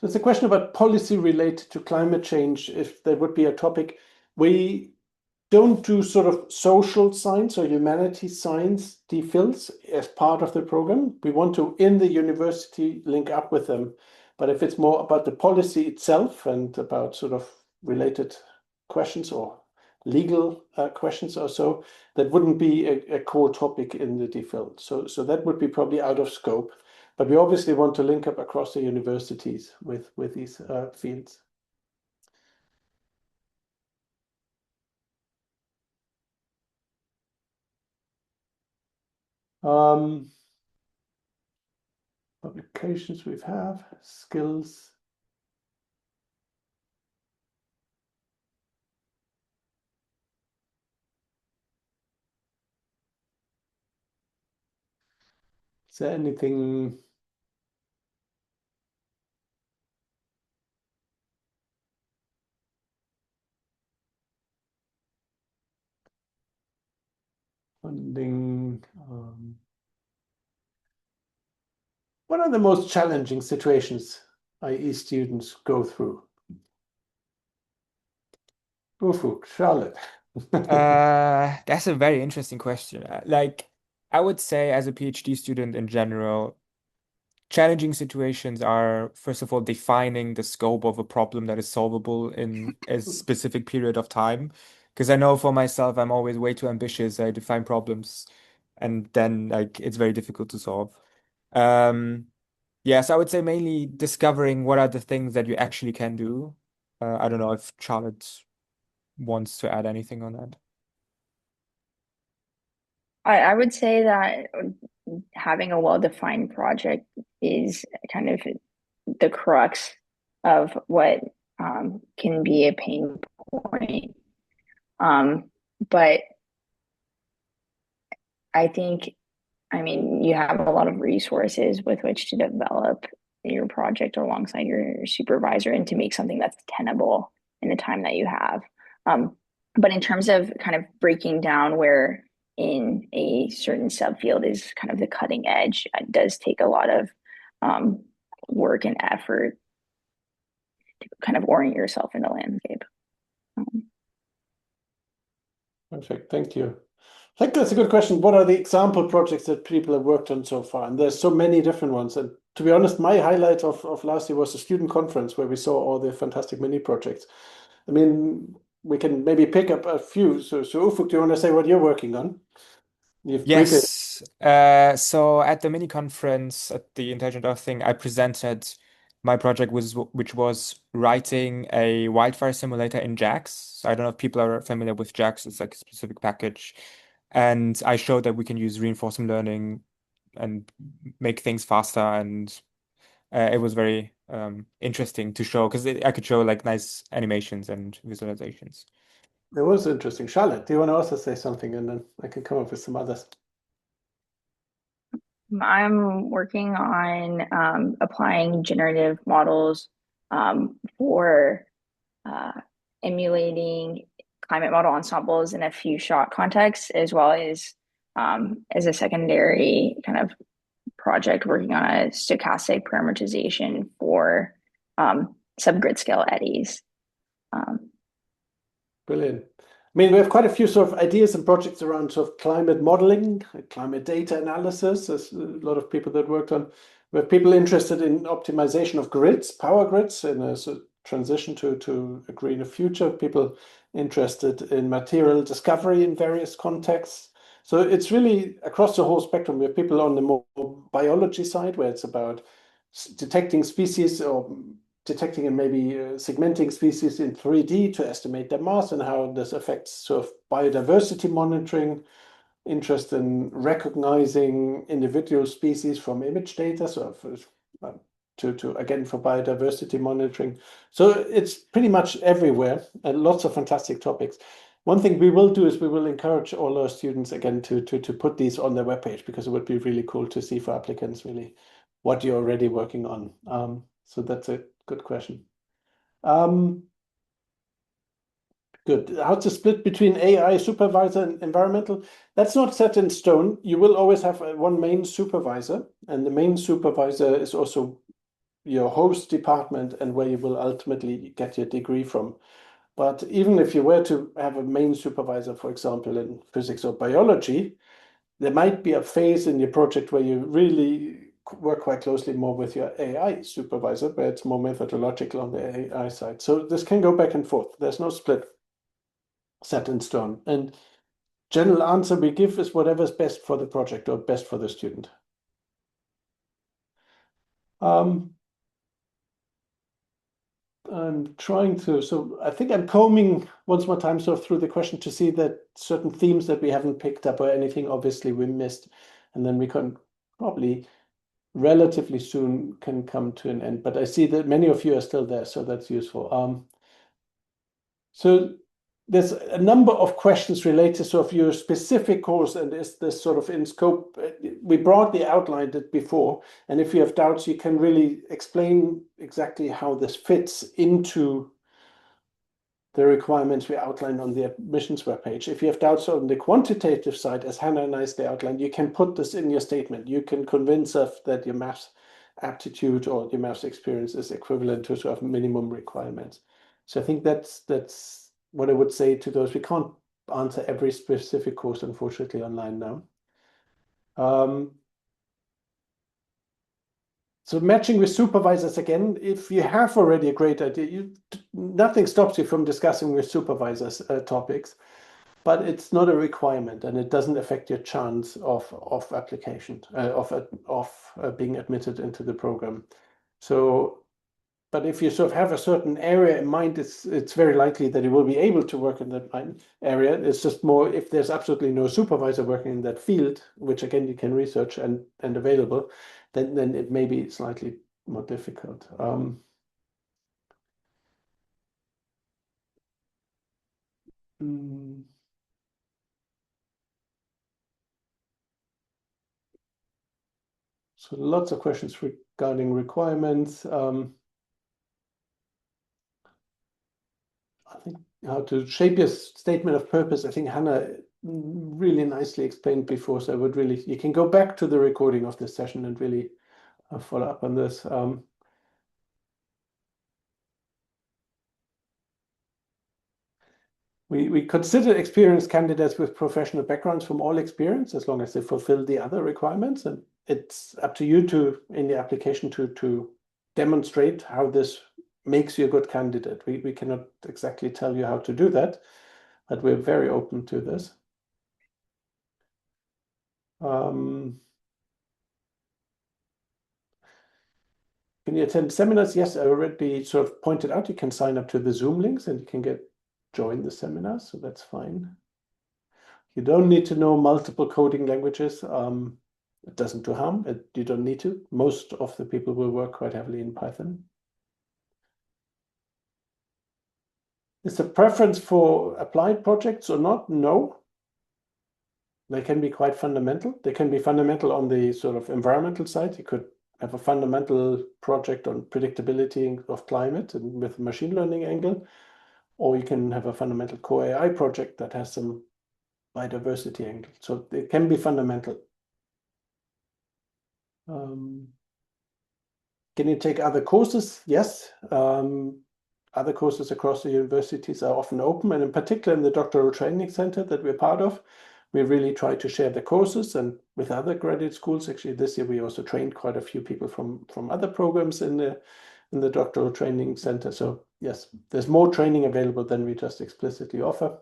it's a question about policy related to climate change, if there would be a topic. We don't do sort of social science or humanities science DPhils as part of the program. We want to, in the university, link up with them. But if it's more about the policy itself and about sort of related questions or legal questions or so, that wouldn't be a core topic in the DPhil. So that would be probably out of scope. But we obviously want to link up across the universities with these fields. Publications we have, skills. Is there anything? Funding. What are the most challenging situations IE students go through? Ufuk, Charlotte. That's a very interesting question. Like, I would say as a PhD student in general, challenging situations are, first of all, defining the scope of a problem that is solvable in a specific period of time. Because I know for myself, I'm always way too ambitious. I define problems and then like it's very difficult to solve. Yes, I would say mainly discovering what are the things that you actually can do. I don't know if Charlotte wants to add anything on that. I would say that having a well-defined project is kind of the crux of what can be a pain point. But I think, I mean, you have a lot of resources with which to develop your project alongside your supervisor and to make something that's tenable in the time that you have. But in terms of kind of breaking down where in a certain subfield is kind of the cutting edge, it does take a lot of work and effort to kind of orient yourself in the landscape. Perfect, thank you. I think that's a good question. What are the example projects that people have worked on so far? And there's so many different ones. And to be honest, my highlight of last year was a student conference where we saw all the fantastic mini projects. I mean, we can maybe pick up a few. So Ufuk, do you want to say what you're working on? You've briefly. Yes. So at the mini conference at the Intelligent Earth thing, I presented my project which was writing a wildfire simulator in JAX. So I don't know if people are familiar with JAX. It's like a specific package. And I showed that we can use reinforcement learning and make things faster. And it was very interesting to show because I could show like nice animations and visualizations. It was interesting. Charlotte, do you want to also say something? And then I can come up with some others. I'm working on applying generative models for emulating climate model ensembles in a few shot contexts, as well as a secondary kind of project working on a stochastic parameterization for subgrid scale eddies. Brilliant. I mean, we have quite a few sort of ideas and projects around sort of climate modeling, climate data analysis. There's a lot of people that worked on. We have people interested in optimization of grids, power grids, in a sort of transition to a greener future. People interested in material discovery in various contexts. So it's really across the whole spectrum. We have people on the more biology side, where it's about detecting species or detecting and maybe segmenting species in 3D to estimate their mass and how this affects sort of biodiversity monitoring, interest in recognizing individual species from image data, so to again for biodiversity monitoring. So it's pretty much everywhere and lots of fantastic topics. One thing we will do is we will encourage all our students again to put these on their webpage, because it would be really cool to see for applicants really what you're already working on. So that's a good question. Good. How to split between AI supervisor and environmental? That's not set in stone. You will always have one main supervisor, and the main supervisor is also your host department and where you will ultimately get your degree from. But even if you were to have a main supervisor, for example, in physics or biology, there might be a phase in your project where you really work quite closely more with your AI supervisor, but it's more methodological on the AI side. So this can go back and forth. There's no split set in stone. And general answer we give is whatever's best for the project or best for the student. I'm trying to, so I think I'm combing once more time sort of through the question to see that certain themes that we haven't picked up or anything obviously we missed, and then we can probably relatively soon can come to an end. But I see that many of you are still there, so that's useful. So there's a number of questions related to sort of your specific course, and is this sort of in scope? We broadly outlined it before, and if you have doubts, you can really explain exactly how this fits into the requirements we outlined on the admissions webpage. If you have doubts on the quantitative side, as Hannah nicely outlined, you can put this in your statement. You can convince us that your maths aptitude or your maths experience is equivalent to sort of minimum requirements. So I think that's what I would say to those, we can't answer every specific course, unfortunately, online now. So matching with supervisors, again, if you have already a great idea, nothing stops you from discussing with supervisors topics, but it's not a requirement, and it doesn't affect your chance of application, of being admitted into the program. So, but if you sort of have a certain area in mind, it's very likely that you will be able to work in that area. It's just more if there's absolutely no supervisor working in that field, which again you can research and available, then it may be slightly more difficult. So lots of questions regarding requirements. I think how to shape your statement of purpose, I think Hannah really nicely explained before. So I would really, you can go back to the recording of this session and really follow up on this. We consider experienced candidates with professional backgrounds from all experience, as long as they fulfill the other requirements. And it's up to you to, in the application, to demonstrate how this makes you a good candidate. We cannot exactly tell you how to do that, but we're very open to this. Can you attend seminars? Yes, I already sort of pointed out, you can sign up to the Zoom links and you can join the seminars, so that's fine. You don't need to know multiple coding languages. It doesn't do harm. You don't need to. Most of the people will work quite heavily in Python. Is the preference for applied projects or not? No. They can be quite fundamental. They can be fundamental on the sort of environmental side. You could have a fundamental project on predictability of climate and with a machine learning angle, or you can have a fundamental core AI project that has some biodiversity angle. So it can be fundamental. Can you take other courses? Yes. Other courses across the universities are often open, and in particular in the doctoral training center that we're part of, we really try to share the courses and with other graduate schools. Actually, this year we also trained quite a few people from other programs in the doctoral training center. So yes, there's more training available than we just explicitly offer.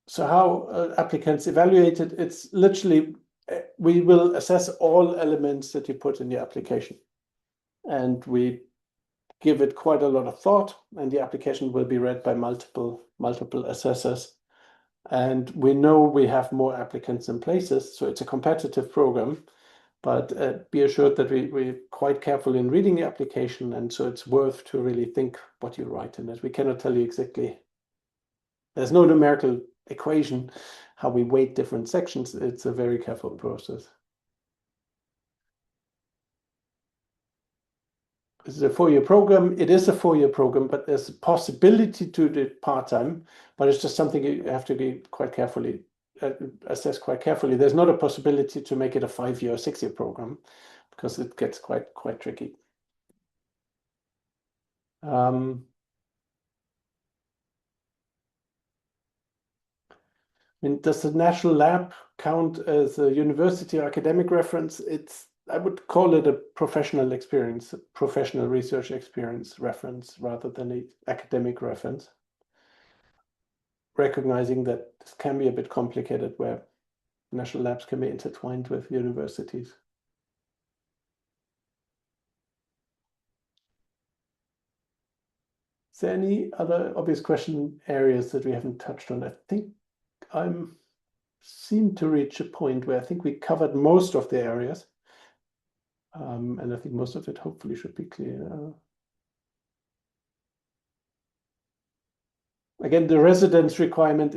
So how applicants evaluate it? It's literally, we will assess all elements that you put in your application. And we give it quite a lot of thought, and the application will be read by multiple assessors. And we know we have more applicants than places, so it's a competitive program. But be assured that we're quite careful in reading the application, and so it's worth to really think what you write in it. We cannot tell you exactly. There's no numerical equation how we weight different sections. It's a very careful process. This is a 4-year program. It is a 4-year program, but there's a possibility to do it part-time, but it's just something you have to be quite carefully assess quite carefully. There's not a possibility to make it a 5-year or 6-year program because it gets quite tricky. I mean, does the National Lab count as a university or academic reference? I would call it a professional experience, professional research experience reference rather than an academic reference. Recognizing that this can be a bit complicated where national labs can be intertwined with universities. Is there any other obvious question areas that we haven't touched on? I think I seem to reach a point where I think we covered most of the areas. And I think most of it hopefully should be clear. Again, the residence requirement,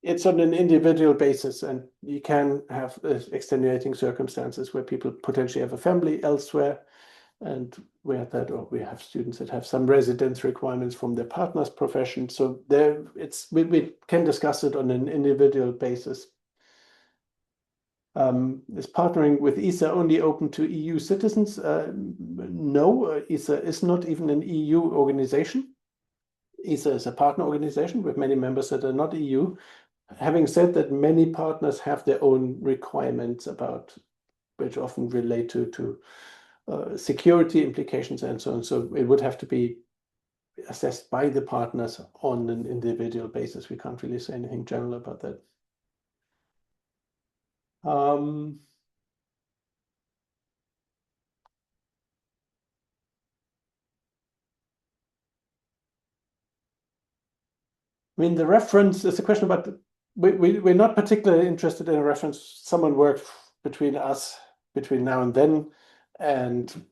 it's on an individual basis, and you can have extenuating circumstances where people potentially have a family elsewhere, and we have students that have some residence requirements from their partner's profession. So we can discuss it on an individual basis. Is partnering with ESA only open to EU citizens? No, ESA is not even an EU organization. ESA is a partner organization with many members that are not EU. Having said that, many partners have their own requirements about which often relate to security implications and so on. So it would have to be assessed by the partners on an individual basis. We can't really say anything general about that. I mean, the reference is a question about, we're not particularly interested in a reference. Someone worked between now and then, and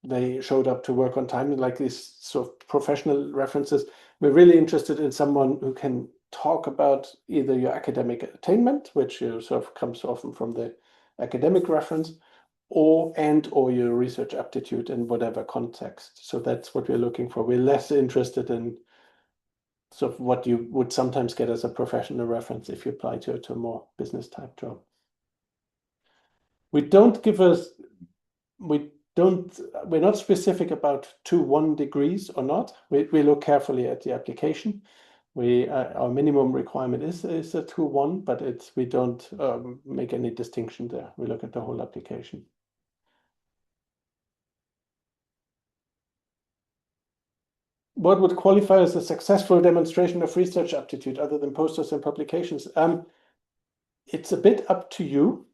they showed up to work on time, like these sort of professional references. We're really interested in someone who can talk about either your academic attainment, which sort of comes often from the academic reference, or your research aptitude in whatever context. So that's what we're looking for. We're less interested in sort of what you would sometimes get as a professional reference if you apply to a more business type job. We're not specific about 2-1 degrees or not. We look carefully at the application. Our minimum requirement is a 2-1, but we don't make any distinction there. We look at the whole application. What would qualify as a successful demonstration of research aptitude other than posters and publications? It's a bit up to you.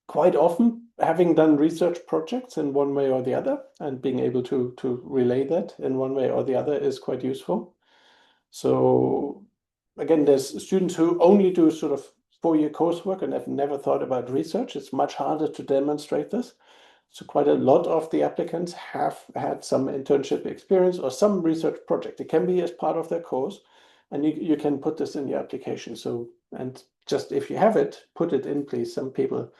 Quite often, having done research projects in one way or the other and being able to relay that in one way or the other is quite useful. So again, there's students who only do sort of 4-year coursework and have never thought about research. It's much harder to demonstrate this. So quite a lot of the applicants have had some internship experience or some research project. It can be as part of their course, and you can put this in your application. So, and just if you have it, put it in, please. Some people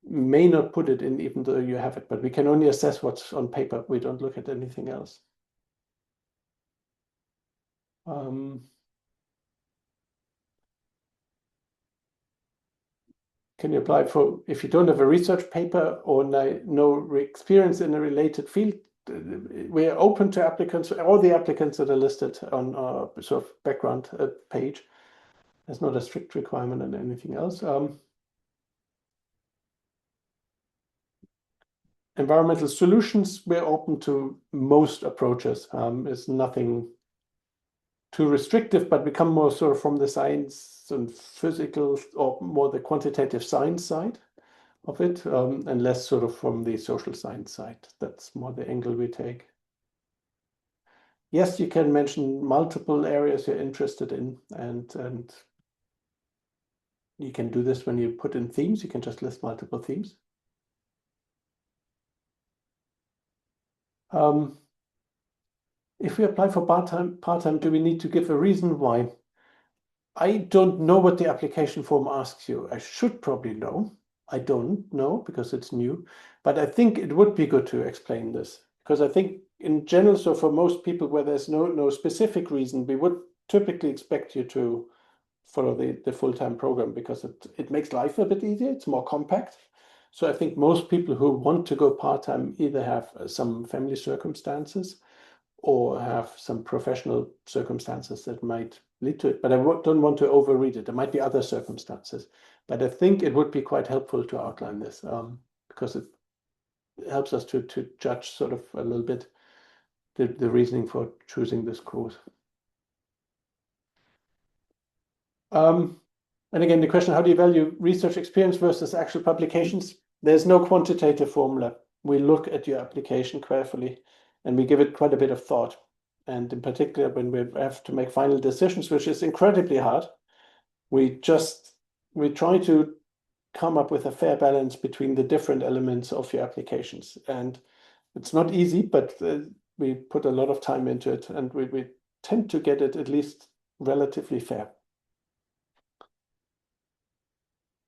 may not put it in even though you have it, but we can only assess what's on paper. We don't look at anything else. Can you apply for, if you don't have a research paper or no experience in a related field? We're open to applicants, all the applicants that are listed on our sort of background page. There's not a strict requirement on anything else. Environmental solutions, we're open to most approaches. It's nothing too restrictive, but we come more sort of from the science and physical or more the quantitative science side of it, and less sort of from the social science side. That's more the angle we take. Yes, you can mention multiple areas you're interested in, and you can do this when you put in themes. You can just list multiple themes. If we apply for part-time, do we need to give a reason why? I don't know what the application form asks you. I should probably know. I don't know because it's new, but I think it would be good to explain this, because I think in general, so for most people where there's no specific reason, we would typically expect you to follow the full-time program because it makes life a bit easier. It's more compact. So I think most people who want to go part-time either have some family circumstances or have some professional circumstances that might lead to it. But I don't want to overread it. There might be other circumstances. But I think it would be quite helpful to outline this because it helps us to judge sort of a little bit the reasoning for choosing this course. And again, the question, how do you value research experience versus actual publications? There's no quantitative formula. We look at your application carefully and we give it quite a bit of thought. And in particular, when we have to make final decisions, which is incredibly hard, we try to come up with a fair balance between the different elements of your applications. And it's not easy, but we put a lot of time into it and we tend to get it at least relatively fair.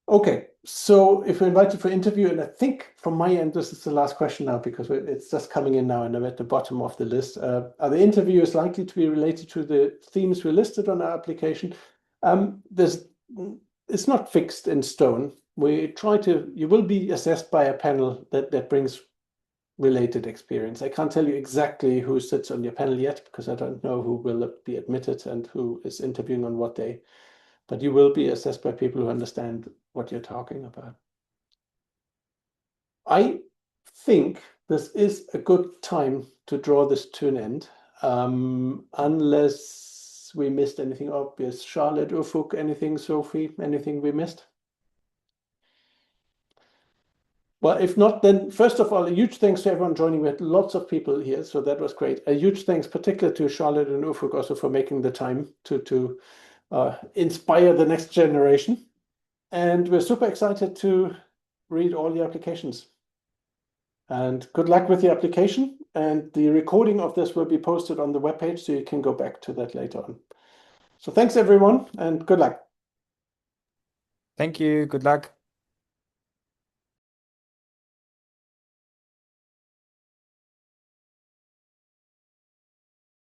Okay, so if we invite you for interview, and I think from my end, this is the last question now because it's just coming in now and I'm at the bottom of the list. Are the interviews likely to be related to the themes we listed on our application? It's it's not fixed in stone. You will be assessed by a panel that brings related experience. I can't tell you exactly who sits on your panel yet because I don't know who will be admitted and who is interviewing on what day, but you will be assessed by people who understand what you're talking about. I think this is a good time to draw this to an end, unless we missed anything obvious. Charlotte, Ufuk, anything, Sophie, anything we missed? Well, if not, then first of all, a huge thanks to everyone joining. We had lots of people here, so that was great. A huge thanks particularly to Charlotte and Ufuk also for making the time to inspire the next generation. And we're super excited to read all the applications. And good luck with the application. And the recording of this will be posted on the webpage, so you can go back to that later on. So thanks, everyone, and good luck. Thank you. Good luck.